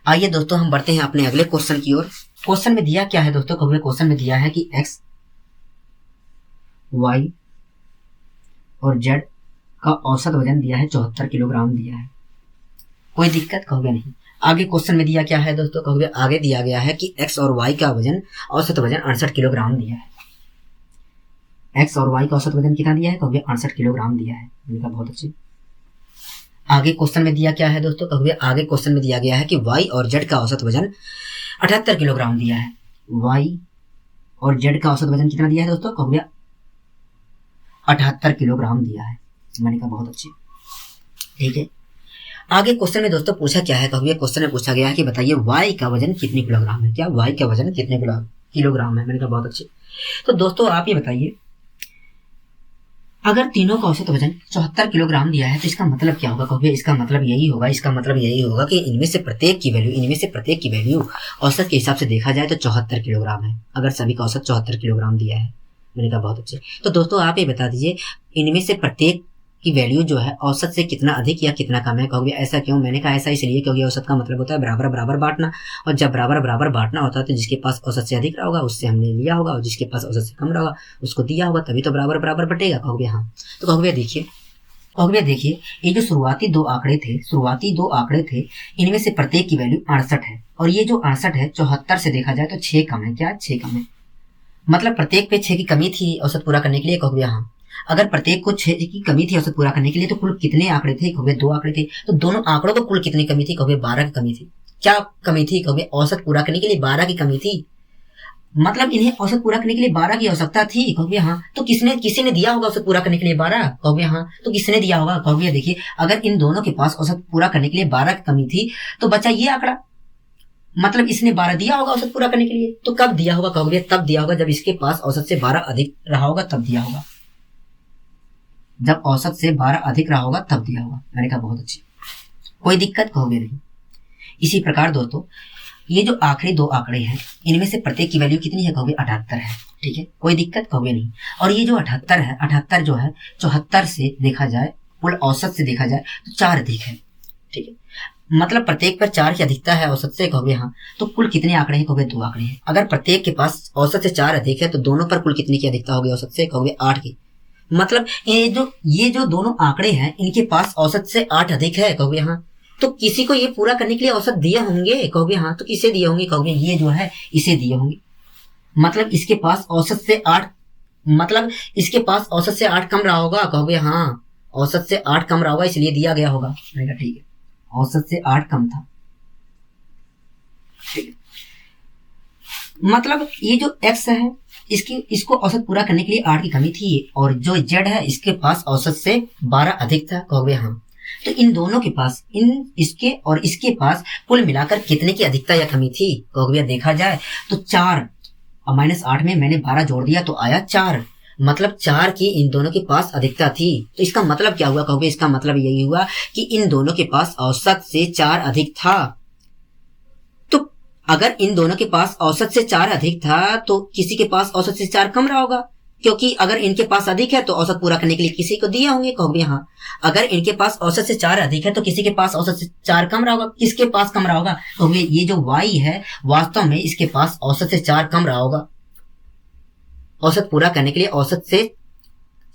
आइए दोस्तों हम बढ़ते हैं अपने अगले क्वेश्चन की ओर। क्वेश्चन में दिया क्या है दोस्तों, कहोगे क्वेश्चन में दिया है कि x, y और z का औसत वजन दिया है 74 किलोग्राम दिया है। कोई दिक्कत, कहोगे नहीं। आगे क्वेश्चन में दिया क्या है दोस्तों, कहोगे आगे दिया गया है कि x और y का वजन औसत वजन 68 किलोग्राम दिया है। x और y का औसत वजन कितना दिया है, कहोगे 68 किलोग्राम दिया है। मैंने कहा बहुत अच्छी। आगे क्वेश्चन में दिया क्या है दोस्तों, कहोगे आगे क्वेश्चन में दिया गया है कि y और z का औसत वजन 78 किलोग्राम दिया है। y और z का औसत वजन कितना दिया है दोस्तों, कहोगे 78 किलोग्राम दिया है। मैंने कहा बहुत अच्छी। ठीक है, आगे क्वेश्चन में दोस्तों पूछा क्या है, कहोगे क्वेश्चन में पूछा गया है कि बताइए y का वजन कितने किलोग्राम है। क्या, y का वजन कितने किलोग्राम है। मैंने कहा बहुत अच्छे। तो दोस्तों आप ये बताइए, अगर तीनों का औसत वजन 74 किलोग्राम दिया है तो इसका मतलब क्या होगा? कहोगे इसका मतलब यही होगा कि इनमें से प्रत्येक की वैल्यू औसत के हिसाब से देखा जाए तो 74 किलोग्राम है, अगर सभी का औसत 74 किलोग्राम दिया है। मैंने कहा बहुत अच्छे। तो दोस्तों आप ये बता दीजिए इनमें से प्रत्येक की वैल्यू जो है औसत से कितना अधिक या कितना कम है? कहोगे ऐसा क्यों? मैंने कहा ऐसा इसलिए क्योंकि औसत का मतलब होता है बराबर बराबर बांटना, और जब बराबर बराबर बांटना होता है तो जिसके पास औसत से अधिक रहा होगा उससे हमने लिया होगा, और जिसके पास औसत से कम रहा होगा उसको दिया होगा, तभी तो बराबर बराबर बटेगा। कहोगे हाँ। तो कहोगे देखिए ये जो शुरुआती दो आंकड़े थे इनमें से प्रत्येक की वैल्यू 68 है, और ये जो 68 है 74 से देखा जाए तो 6 कम है। क्या 6 कम है? मतलब प्रत्येक पे 6 की कमी थी औसत पूरा करने के लिए। कहोगे हाँ। अगर प्रत्येक को 6 की कमी थी औसत पूरा करने के लिए तो कुल कितने आंकड़े थे? कहोगे 2 आंकड़े थे। तो दोनों आंकड़ों को कुल कितनी कमी थी? कहोगे 12 की कमी थी। क्या कमी थी? कहोगे औसत पूरा करने के लिए 12 की कमी थी। मतलब इन्हें औसत पूरा करने के लिए 12 की आवश्यकता थी। कहोगे हाँ। तो किसी ने दिया होगा औसत पूरा करने के लिए 12? कहोगे हाँ। तो किसने दिया होगा? कहोगे देखिए अगर इन दोनों के पास औसत पूरा करने के लिए 12 की कमी थी तो बचा ये आंकड़ा, मतलब इसने 12 दिया होगा औसत पूरा करने के लिए। तो कब दिया होगा? कहोगे तब दिया होगा जब इसके पास औसत से 12 अधिक रहा होगा, तब दिया होगा। जब औसत से 12 अधिक रहा होगा तब दिया होगा। मैंने कहा बहुत अच्छी, कोई दिक्कत? कहोगे नहीं। इसी प्रकार दोस्तों ये जो आखिरी दो आंकड़े हैं इनमें से प्रत्येक की वैल्यू कितनी है? कहोगे 78 है। ठीक है, कोई दिक्कत? कहोगे नहीं। और ये जो 78 है, 78 जो है 74 से देखा जाए, कुल औसत से देखा जाए तो 4 अधिक है। ठीक है, मतलब प्रत्येक पर 4 की अधिकता है औसत से। कहोगे हाँ। तो कुल कितने आंकड़े हैं? कहोगे 2 आंकड़े हैं। अगर प्रत्येक के पास औसत से 4 अधिक है तो दोनों पर कुल कितनी की अधिकता होगी औसत से? कहोगे 8 की। मतलब ये जो दोनों आंकड़े हैं इनके पास औसत से 8 अधिक है। कहोगे हाँ। तो किसी को ये पूरा करने के लिए औसत दिए होंगे। कहोगे हाँ। तो किसे दिए होंगे? कहोगे ये जो है इसे दिए होंगे। मतलब इसके पास औसत से 8, मतलब इसके पास औसत से 8 कम रहा होगा। कहोगे हाँ, औसत से 8 कम रहा होगा इसलिए दिया गया होगा। मैंने कहा ठीक है, औसत से 8 कम था। ठीक है, मतलब ये जो x है इसको औसत पूरा करने के लिए 8 की कमी थी, और जो z है इसके पास औसत से 12 अधिक था। कहोगे हाँ। तो इन दोनों के पास, इसके और इसके पास कुल मिलाकर कितने की अधिकता या कमी थी? कहोगे देखा जाए तो 4, और -8 में मैंने 12 जोड़ दिया तो आया 4, मतलब 4 की इन दोनों के पास अधिकता थी। तो इसका मतलब क्या हुआ? कहोगे इसका मतलब यही हुआ कि इन दोनों के पास औसत से 4 अधिक था। तो अगर इन दोनों के पास औसत से 4 अधिक था तो किसी के पास औसत से 4 कम रहा होगा, क्योंकि अगर इनके पास अधिक है तो औसत पूरा करने के लिए किसी को दिए होंगे। कहोगे हाँ। अगर इनके पास औसत से 4 अधिक है तो किसी के पास औसत से 4 कम रहा होगा। किसके पास कम रहा होगा? कहोगे ये जो y है वास्तव में इसके पास औसत से 4 कम रहा होगा। औसत पूरा करने के लिए औसत से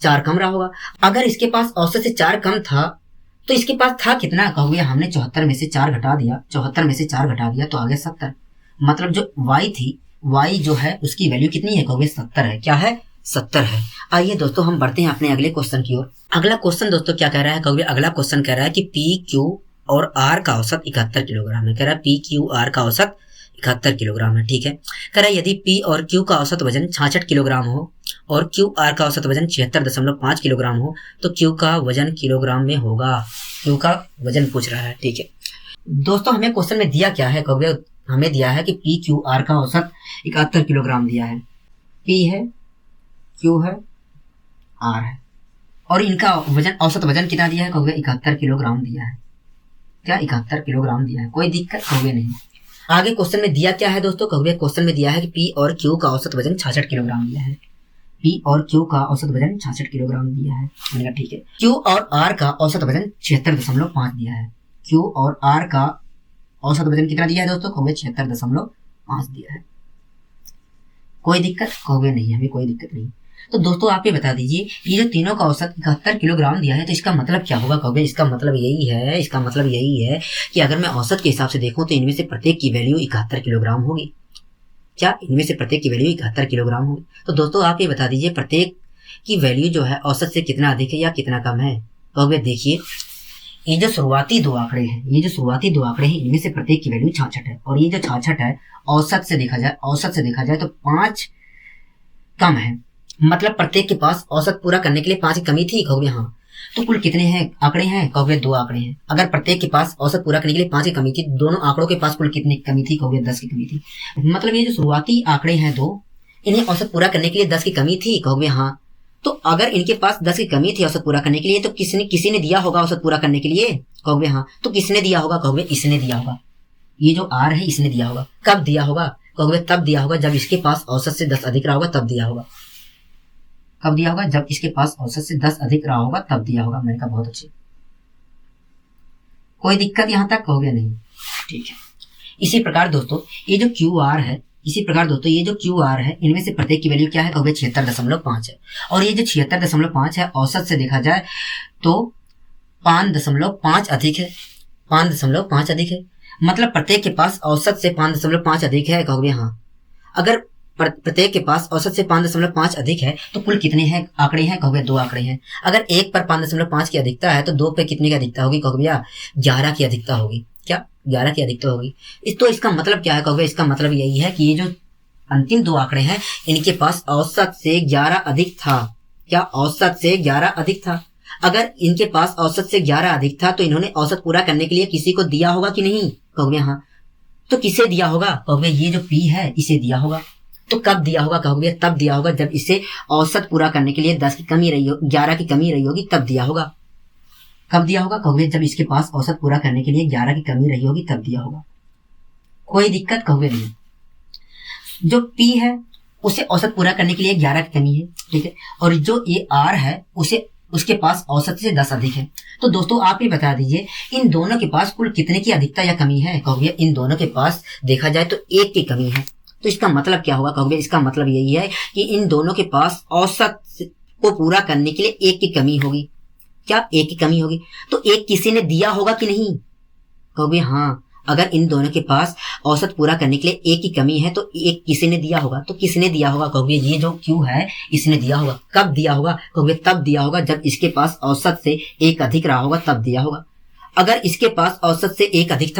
4 कम रहा होगा। अगर इसके पास औसत से 4 कम था तो इसके पास था कितना? कहोगे हमने 74 में से 4 घटा दिया, 74 में से 4 घटा दिया तो आ गया 70। मतलब जो y थी, y जो है उसकी वैल्यू कितनी है? कहोगे 70 है। क्या है? 70 है। आइए दोस्तों हम बढ़ते हैं अपने अगले क्वेश्चन की ओर। अगला क्वेश्चन दोस्तों क्या कह रहा है? कहोगे अगला क्वेश्चन कह रहा है कि पी क्यू और आर का औसत 71 किलोग्राम है। कह रहा है पी क्यू आर का औसत 71 किलोग्राम है। ठीक है, कह रहा है यदि पी और क्यू का औसत वजन 66 किलोग्राम हो और क्यू आर का औसत वजन 76.5 किलोग्राम हो तो क्यू का वजन किलोग्राम में होगा। क्यू का वजन पूछ रहा है। ठीक है दोस्तों, हमें क्वेश्चन में दिया क्या है? कहोगे हमें दिया है कि पी क्यू आर का औसत 71 किलोग्राम दिया है। पी है, क्यू है, आर है, और इनका वजन, औसत वजन कितना दिया है? कहोगे 71 किलोग्राम दिया है। क्या 71 किलोग्राम दिया है? कोई दिक्कत? कहोगे नहीं। आगे क्वेश्चन में दिया क्या है दोस्तों? कहोगे क्वेश्चन में दिया है कि पी और क्यू का औसत वजन 66 किलोग्राम दिया है। पी और क्यू का औसत वजन 66 किलोग्राम दिया है। मैंने कहा ठीक है। क्यू और आर का औसत वजन 76.5 दिया है। क्यू और आर का औसत वजन कितना दिया है दोस्तों? कहोगे 76.5 दिया है। कोई दिक्कत? कहोगे नहीं, हमें कोई दिक्कत नहीं। तो दोस्तों आप ये बता दीजिए ये जो तीनों का औसत 71 किलोग्राम दिया है तो इसका मतलब क्या होगा? कहोगे इसका मतलब यही है कि अगर मैं औसत के हिसाब से देखूं तो इनमें से प्रत्येक की वैल्यू 71 किलोग्राम होगी। क्या इनमें से प्रत्येक की वैल्यू 71 किलोग्राम होगी? तो दोस्तों आप ये बता दीजिए प्रत्येक की वैल्यू जो है औसत से कितना अधिक है या कितना कम है? कहोगे देखिए ये जो शुरुआती दो आंकड़े हैं इनमें से प्रत्येक की वैल्यू 66 है, और ये जो 66 है औसत से देखा जाए तो 5 कम है। मतलब प्रत्येक के पास औसत पूरा करने के लिए 5 की कमी थी। कहोगे हाँ। तो कुल कितने हैं आंकड़े हैं? कहोगे 2 आंकड़े हैं। अगर प्रत्येक के पास औसत पूरा करने के लिए 5 की कमी थी, दोनों आंकड़ों के पास कुल कितनी कमी थी? कहोगे 10 की कमी थी। मतलब ये जो शुरुआती आंकड़े हैं दो, इन्हें औसत पूरा करने के लिए 10 की कमी थी। कहोगे हाँ। तो अगर इनके पास 10 की कमी थी औसत पूरा करने के लिए, तो किसी ने दिया होगा औसत पूरा करने के लिए, कहोगे हाँ। तो किसने दिया होगा, कहोगे इसने दिया होगा। ये जो आर है इसने दिया होगा। कब दिया होगा, कहोगे तब दिया होगा जब इसके पास औसत से 10 अधिक रहा होगा, तब दिया होगा। कब दिया होगा, जब इसके पास औसत से 10 अधिक रहा होगा तब दिया होगा। मैंने कहा बहुत अच्छी, कोई दिक्कत यहां तक, कहोगे नहीं, ठीक है। इसी प्रकार दोस्तों ये जो क्यू आर है, ये जो क्यू आर है, इनमें से प्रत्येक की वैल्यू क्या है, कहोगे 76.5 है। और ये जो 76.5 है औसत से देखा जाए तो 5.5 अधिक है, 5.5 अधिक है। मतलब प्रत्येक के पास औसत से 5.5 अधिक है, कहोगे हाँ। अगर प्रत्येक के पास औसत से 5.5 अधिक है तो कुल कितने हैं आंकड़े हैं, कहोगे 2 आंकड़े हैं। अगर एक पर 5.5 की अधिकता है तो 2 पे कितने की अधिकता होगी, कहोगे भैया 11 की अधिकता होगी। क्या 11 की अधिकता होगी। तो इसका मतलब क्या है, कहोगे इसका मतलब यही है कि ये जो अंतिम 2 आंकड़े हैं इनके पास औसत से 11 अधिक था। क्या औसत से 11 अधिक था। अगर इनके पास औसत से 11 अधिक था तो इन्होंने औसत पूरा करने के लिए किसी को दिया होगा कि नहीं, कहोगे हाँ। तो किसे दिया होगा, कहोगे ये जो पी है इसे दिया होगा। तो कब दिया होगा, कहोगे तब दिया होगा जब इसे औसत पूरा करने के लिए 10 की कमी रही हो, 11 की कमी रही होगी, तब दिया होगा। कब दिया होगा, कहोगे जब इसके पास औसत पूरा करने के लिए 11 की कमी रही होगी तब दिया होगा। कोई दिक्कत, कहोगे नहीं। जो पी है उसे औसत पूरा करने के लिए 11 की कमी है, ठीक है। और जो ये आर है उसके पास औसत से 10 अधिक है। तो दोस्तों आप ही बता दीजिए इन दोनों के पास कुल कितने की अधिकता या कमी है, कहोगे इन दोनों के पास देखा जाए तो 1 की कमी है। तो इसका मतलब क्या होगा, कहोगे इसका मतलब यही है कि इन दोनों के पास औसत को पूरा करने के लिए 1 की कमी होगी। क्या 1 की कमी होगी। तो 1 किसी ने दिया होगा कि नहीं, कहोगे हाँ। अगर इन दोनों के पास औसत पूरा करने के लिए 1 की कमी है तो 1 किसी ने दिया होगा। तो किसने दिया होगा, कहोगे ये जो क्यू है इसने दिया होगा। कब दिया होगा, कहोगे तब दिया होगा जब इसके पास औसत से 1 अधिक रहा होगा, तब दिया होगा। अगर इसके पास औसत से 1 अधिक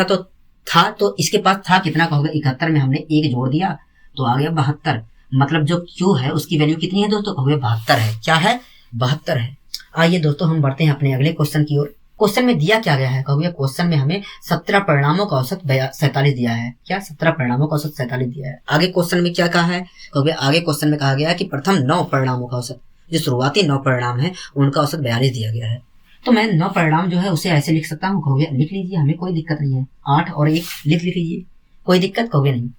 था तो इसके पास था कितना, कहोगे 71 में हमने 1 जोड़ दिया तो आ गया 72। मतलब जो क्यू है उसकी वैल्यू कितनी है दोस्तों, कहोगे 72 है। क्या है, 72 है। आइए दोस्तों हम बढ़ते हैं अपने अगले क्वेश्चन की ओर। क्वेश्चन में दिया क्या गया है, कहोगे क्वेश्चन में हमें 17 परिणामों का औसत 47 दिया है। क्या 17 परिणामों का औसत 47 दिया है। आगे क्वेश्चन में क्या कहा है, कहोगे आगे क्वेश्चन में कहा गया है कि प्रथम 9 परिणामों का औसत, जो शुरुआती 9 परिणाम है उनका औसत 42 दिया गया है। तो मैं 9 परिणाम जो है उसे ऐसे लिख सकता हूँ, कहोगे लिख लीजिए, हमें कोई दिक्कत नहीं है। 8 और 1 लिख लीजिए, कोई दिक्कत, कहोगे नहीं।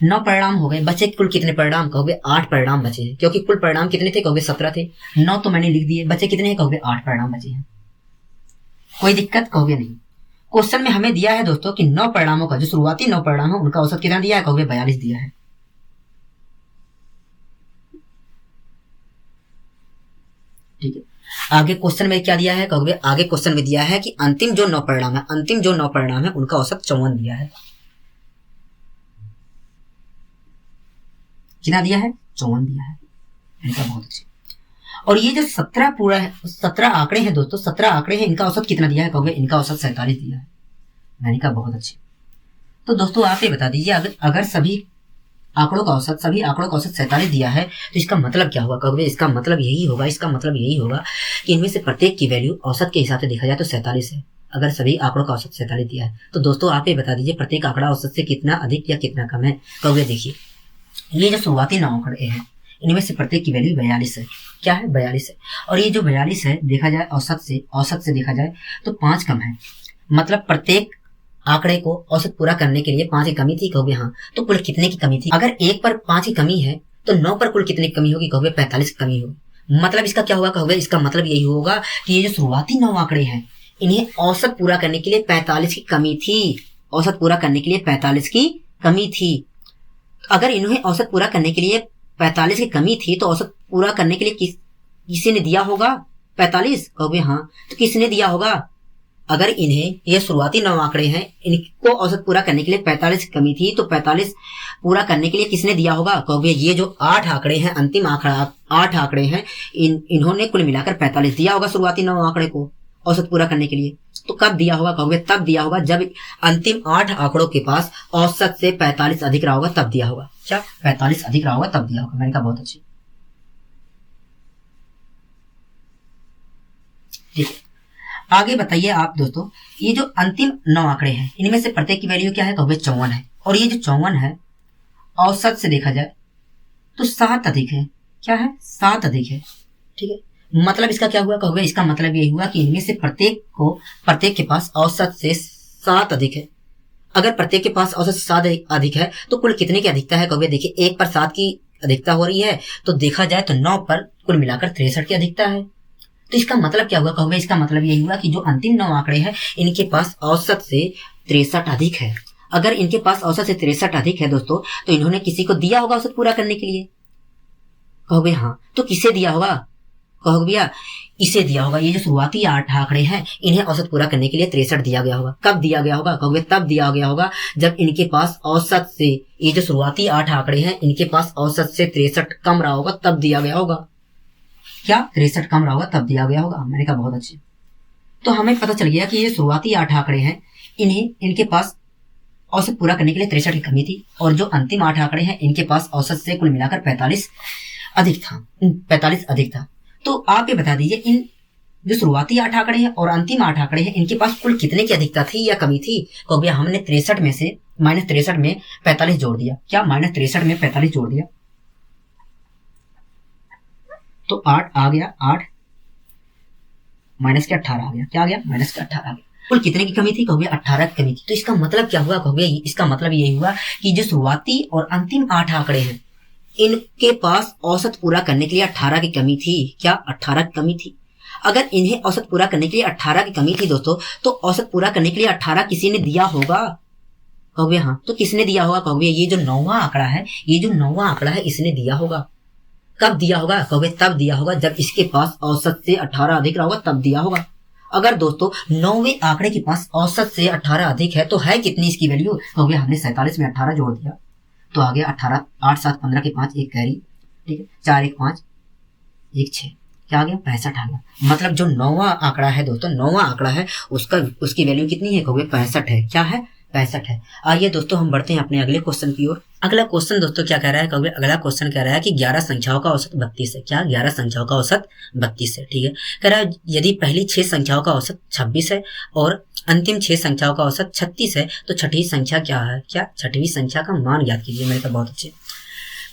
9 परिणाम हो गए, बचे कुल कितने परिणाम, कहोगे 8 परिणाम बचे हैं। क्योंकि कुल परिणाम कितने थे, कहोगे 17 थे। 9 तो मैंने लिख दिए, बचे कितने हैं, कहोगे 8 परिणाम बचे हैं। कोई दिक्कत, कहोगे नहीं। क्वेश्चन में हमें दिया है दोस्तों कि 9 परिणामों का, जो शुरुआती 9 परिणाम है उनका औसत कितना दिया है, कहोगे 42 दिया है। ठीक है। आगे क्वेश्चन में क्या दिया है, कहोगे आगे क्वेश्चन में दिया है कि अंतिम जो 9 परिणाम है उनका औसत 54 दिया है। कितना दिया है, 54 दिया है। इनका बहुत अच्छे। और ये जो 17 आंकड़े हैं दोस्तों, 17 आंकड़े हैं, इनका औसत कितना दिया है, कहोगे इनका औसत 47 दिया है। मैंने कहा बहुत अच्छे। तो दोस्तों आप ये बता दीजिए अगर सभी आंकड़ों का औसत 47 दिया है तो इसका मतलब क्या होगा, कहोगे इसका मतलब यही होगा कि इनमें से प्रत्येक की वैल्यू औसत के हिसाब से देखा जाए तो 47 है। अगर सभी आंकड़ों का औसत 47 दिया है तो दोस्तों आप ये बता दीजिए प्रत्येक आंकड़ा औसत से कितना अधिक या कितना कम है। कहोगे देखिए ये जो शुरुआती 9 आंकड़े हैं इनमें से प्रत्येक की वैल्यू 42 है। क्या है, 42 है। और ये जो 42 है देखा जाए औसत से देखा जाए तो 5 कम है। मतलब प्रत्येक आंकड़े को औसत पूरा करने के लिए 5 की कमी थी, कहोगे हाँ। तो कुल कितने की कमी थी, अगर 1 पर 5 की कमी है तो 9 पर कुल कितने की कमी होगी, कहोगे 45 की कमी होगी। मतलब इसका क्या होगा, कहोगे इसका मतलब यही होगा कि ये जो शुरुआती 9 आंकड़े हैं इन्हें औसत पूरा करने के लिए 45 की कमी थी। औसत पूरा करने के लिए 45 की कमी थी। अगर इन्हें औसत पूरा करने के लिए 45 की कमी थी तो औसत पूरा करने के लिए किसी ने दिया होगा 45, कहोगे हाँ। तो किसने दिया होगा, अगर इन्हें ये शुरुआती 9 आंकड़े हैं इनको औसत पूरा करने के लिए 45 की कमी थी तो 45 पूरा करने के लिए किसने दिया होगा, कहोगे ये जो 8 आंकड़े हैं, अंतिम आंकड़ा 8 आंकड़े हैं, इन्होंने कुल मिलाकर 45 दिया होगा शुरुआती 9 आंकड़े को औसत पूरा करने के लिए। तो कब दिया होगा, कहोगे तब दिया होगा जब अंतिम 8 आंकड़ों के पास औसत से 45 अधिक रहा होगा, तब दिया होगा। क्या 45 अधिक रहा होगा तब दिया होगा। मैंने कहा बहुत अच्छी। ठीक है, आगे बताइए आप दोस्तों ये जो अंतिम 9 आंकड़े हैं इनमें से प्रत्येक की वैल्यू क्या है, कहोगे 54 है। और ये जो 54 है औसत से देखा जाए तो 7 अधिक है। क्या है, 7 अधिक है। ठीक है। मतलब इसका क्या हुआ कहोगे, इसका मतलब ये हुआ कि इनमें से प्रत्येक के पास औसत से 7 अधिक है। अगर प्रत्येक के पास औसत से 7 अधिक है तो कुल कितने की अधिकता है कहोगे, देखिए 1 पर 7 की अधिकता हो रही है, तो देखा जाए तो 9 पर कुल मिलाकर 63 की अधिकता है। तो इसका मतलब क्या हुआ कहोगे, इसका मतलब ये हुआ कि जो अंतिम 9 आंकड़े हैं इनके पास औसत से 63 अधिक है। अगर इनके पास औसत से 63 अधिक है दोस्तों, तो इन्होंने किसी को दिया होगा औसत पूरा करने के लिए। कहोगे हाँ, तो किसे दिया होगा, कहोगे भैया इसे दिया होगा। ये जो शुरुआती 8 आंकड़े हैं इन्हें औसत पूरा करने के लिए 63 दिया गया होगा। कब दिया गया होगा, कहोगे तब दिया गया होगा जब इनके पास औसत से, ये जो शुरुआती 8 आंकड़े हैं इनके पास औसत से 63 कम रहा होगा, तब दिया गया होगा। क्या 63 कम रहा होगा तब दिया गया होगा। मैंने कहा बहुत अच्छे। तो हमें पता चल गया कि ये शुरुआती 8 आंकड़े हैं, इनके पास औसत पूरा करने के लिए 63 की कमी थी, और जो अंतिम 8 आंकड़े हैं इनके पास औसत से कुल मिलाकर 45 अधिक था। तो आप ये बता दीजिए, इन जो शुरुआती 8 आंकड़े हैं और अंतिम 8 आंकड़े हैं इनके पास कुल कितने की अधिकता थी या कमी थी। तो भैया हमने 63 में से -63 में 45 जोड़ दिया। क्या -63 में 45 जोड़ दिया तो 8 आ गया, 8 माइनस के 18 आ गया। क्या आ गया, माइनस के 18 आ गया। कुल कितने की कमी थी, कहोगे 18 की कमी थी। तो इसका मतलब क्या हुआ, कहोगे इसका मतलब यही हुआ कि जो शुरुआती और अंतिम 8 आंकड़े हैं इनके पास औसत पूरा करने के लिए 18 की कमी थी। क्या 18 की कमी थी। अगर इन्हें औसत पूरा करने के लिए 18 की कमी थी दोस्तों, तो औसत पूरा करने के लिए 18 किसी ने दिया होगा। कहोगे हाँ, तो किसने दिया होगा, कहोगे ये जो 9वां आंकड़ा है, ये जो 9वां आंकड़ा है इसने दिया होगा। कब दिया होगा, कहोगे तब दिया होगा जब इसके पास औसत से 18 अधिक रहा होगा, तब दिया होगा। अगर दोस्तों 9वें आंकड़े के पास औसत से 18 अधिक है तो है कितनी इसकी वैल्यू, कहोगे हमने 47 में 18 जोड़ दिया तो आ गया 18, 8 7 15 के 5 एक कैरी, ठीक है, 4 1 5 1 6, क्या आ गया 65 आ गया। मतलब जो 9वां आंकड़ा है दोस्तों, 9वां आंकड़ा है उसकी वैल्यू कितनी है, कहोगे 65 है। क्या है, 65 है। आइए दोस्तों हम बढ़ते हैं अपने अगले क्वेश्चन की ओर। अगला क्वेश्चन दोस्तों क्या कह रहा है, कहोगे अगला क्वेश्चन कह रहा है कि 11 संख्याओं का औसत 32 है। क्या 11 संख्याओं का औसत 32 है, ठीक है। कह रहा है यदि पहली 6 संख्याओं का औसत 26 है और अंतिम 6 संख्याओं का औसत 36 है तो छठी संख्या क्या है। क्या छठवीं संख्या का मान ज्ञात कीजिए। मेरे को बहुत अच्छे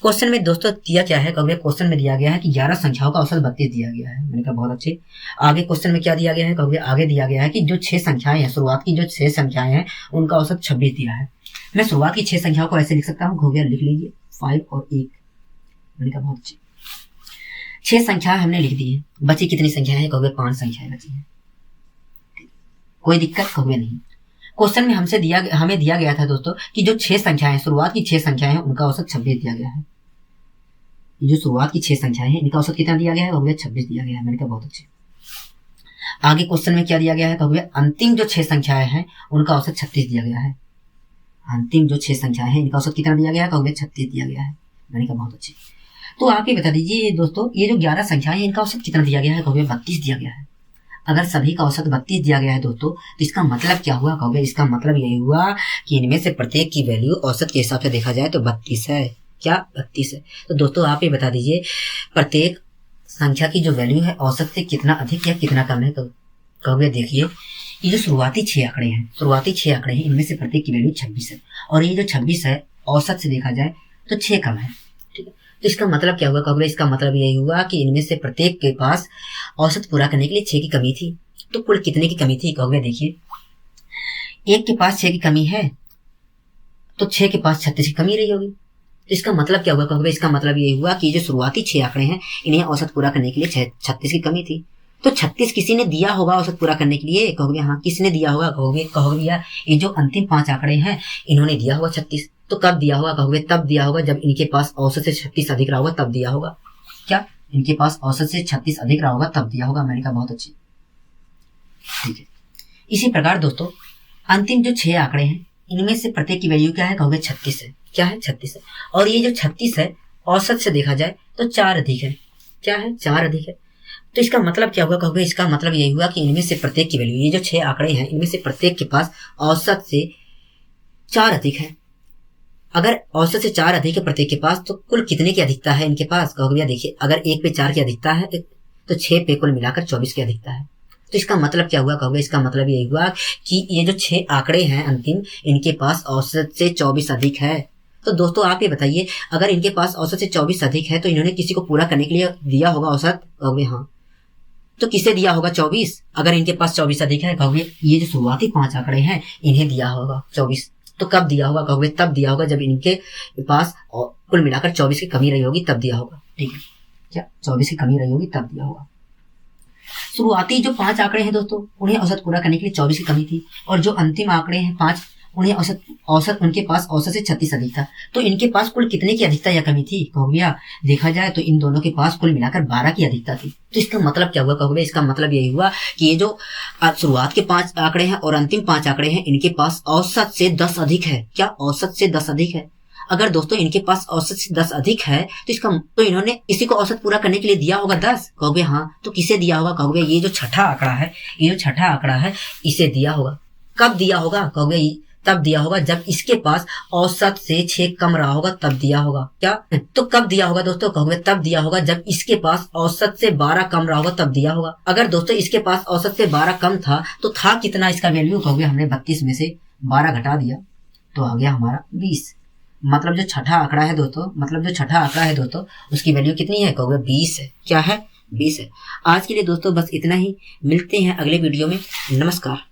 क्वेश्चन में दोस्तों दिया क्या है, कहोगे क्वेश्चन में दिया गया है कि 11 संख्याओं का औसत 32 दिया गया है। मैंने कहा बहुत अच्छे। आगे क्वेश्चन में क्या दिया गया है, कहोगे आगे दिया गया है कि जो 6 संख्याएं हैं, शुरुआत की जो 6 संख्याएं हैं उनका औसत 26 दिया है। मैं शुरुआत की 6 संख्याओं को ऐसे लिख सकता हूँ, कहोगे लिख लीजिए 5 और 1। मैंने कहा बहुत अच्छे। 6 संख्याएं हमने लिख दी है, बची कितनी संख्याएं हैं, कहोगे 5 संख्याएं बची हैं। कोई दिक्कत, कहोगे नहीं। क्वेश्चन में हमें दिया गया था दोस्तों कि जो 6 संख्याएं, शुरुआत की 6 संख्याएं हैं उनका औसत 26 दिया गया है। जो शुरुआत की 6 संख्याएं हैं इनका औसत कितना दिया गया है, कहोगे 26 दिया गया है। मैंने कहा बहुत अच्छे। आगे क्वेश्चन में क्या दिया गया है, कहोगे अंतिम जो 6 संख्याएं हैं उनका औसत 36 दिया गया है। अंतिम जो 6 संख्याएं हैं इनका औसत कितना दिया गया है, कहोगे 36 दिया गया है। मैंने कहा बहुत अच्छे। तो आप ये बता दीजिए दोस्तों, ये जो 11 संख्याएं हैं इनका औसत कितना दिया गया है, कहोगे 32 दिया गया है। अगर सभी का औसत 32 दिया गया है दोस्तों, तो इसका मतलब क्या हुआ, कहोगे इसका मतलब यही हुआ कि इनमें से प्रत्येक की वैल्यू औसत के हिसाब से देखा जाए तो 32 है। क्या 32 है। तो दोस्तों आप ये बता दीजिए प्रत्येक संख्या की जो वैल्यू है औसत से कितना अधिक या कितना कम है। तो कहोगे देखिए ये जो शुरुआती 6 आंकड़े हैं इनमें से प्रत्येक की वैल्यू 26 है, और ये जो 26 है औसत से देखा जाए तो 6 कम है, ठीक है। तो इसका मतलब क्या हुआ, कहोगे इसका मतलब यही हुआ कि इनमें से प्रत्येक के पास औसत पूरा करने के लिए 6 की कमी थी। तो कुल कितने की कमी थी, कहोगे देखिए एक के पास 6 की कमी है तो 6 के पास 36 की कमी रही होगी। तो इसका मतलब क्या हुआ, कहोगे इसका मतलब यही हुआ कि जो शुरुआती 6 आंकड़े हैं इन्हें औसत पूरा करने के लिए 36 की कमी थी। तो 36 किसी ने दिया होगा औसत पूरा करने के लिए, कहोगे हाँ किसने दिया होगा, कहोगे यार ये जो अंतिम 5 आंकड़े हैं इन्होंने दिया होगा 36। तो कब दिया होगा, कहोगे तब दिया होगा जब इनके पास औसत से 36 अधिक रहा होगा, तब दिया होगा। क्या इनके पास औसत से 36 अधिक रहा होगा तब दिया होगा। मैंने कहा बहुत अच्छी, ठीक है। इसी प्रकार दोस्तों अंतिम जो 6 आंकड़े हैं इनमें से प्रत्येक की वैल्यू क्या है, कहोगे 36 है। क्या है, 36 है। और ये जो 36 है औसत से देखा जाए तो 4 अधिक है। क्या है, 4 अधिक है। तो इसका मतलब क्या हुआ, कहोगे इसका मतलब यही हुआ कि इनमें से प्रत्येक की वैल्यू, ये जो 6 आंकड़े हैं इनमें से प्रत्येक के पास औसत से 4 अधिक है। अगर औसत से 4 अधिक है प्रत्येक के पास तो कुल कितने की अधिकता है इनके पास, कहोगे भैया देखिए अगर 1 पे 4 की अधिकता है तो 6 पे कुल मिलाकर 24 की अधिकता है। तो इसका मतलब क्या हुआ, कहोगे इसका मतलब यही हुआ कि ये जो 6 आंकड़े हैं अंतिम इनके पास औसत से 24 अधिक है। तो दोस्तों आप ये बताइए, अगर इनके पास औसत से 24 अधिक है तो इन्होंने किसी को पूरा करने के लिए दिया होगा औसत, कहोगे हाँ। तो किसे दिया होगा 24? अगर इनके पास 24 अधिक है, कहोगे ये जो शुरुआती 5 आंकड़े हैं इन्हें दिया होगा 24। तो कब दिया होगा? कहोगे तब दिया होगा जब इनके पास कुल मिलाकर 24 की कमी रही होगी, तब दिया होगा। ठीक है, क्या 24 की कमी रही होगी तब दिया होगा। शुरुआती जो 5 आंकड़े हैं दोस्तों, उन्हें औसत पूरा करने के लिए 24 की कमी थी, और जो अंतिम आंकड़े हैं 5, उन्हें औसत उनके पास औसत से 36 अधिक था। तो इनके पास कुल कितने की अधिकता या कमी थी? कहोगे देखा जाए तो इन दोनों के पास कुल मिलाकर 12 की अधिकता थी। तो इसका मतलब क्या हुआ? कहोगे इसका मतलब यही हुआ कि ये जो शुरुआत के 5 आंकड़े हैं और अंतिम 5 आंकड़े हैं, इनके पास औसत से 10 अधिक है। क्या औसत से 10 अधिक है? अगर दोस्तों इनके पास औसत से 10 अधिक है तो इन्होंने इसी को औसत पूरा करने के लिए दिया होगा 10। कहोगे हाँ। तो किसे दिया होगा? कहोगे ये जो छठा आंकड़ा है, ये जो छठा आंकड़ा है इसे दिया होगा। कब दिया होगा? कहोगे तब दिया होगा जब इसके पास औसत से 6 कम रहा होगा, तब दिया होगा। क्या? तो कब दिया होगा दोस्तों? कहोगे तब दिया होगा जब इसके पास औसत से 12 कम रहा होगा, तब दिया होगा। अगर दोस्तों इसके पास औसत से 12 कम था तो था कितना इसका वैल्यू? कहोगे हमने 32 में से 12 घटा दिया तो आ गया हमारा 20। मतलब जो छठा आंकड़ा है दोस्तों, उसकी वैल्यू कितनी है? कहोगे 20 है। क्या है? 20 है। आज के लिए दोस्तों बस इतना ही। मिलते हैं अगले वीडियो में। नमस्कार।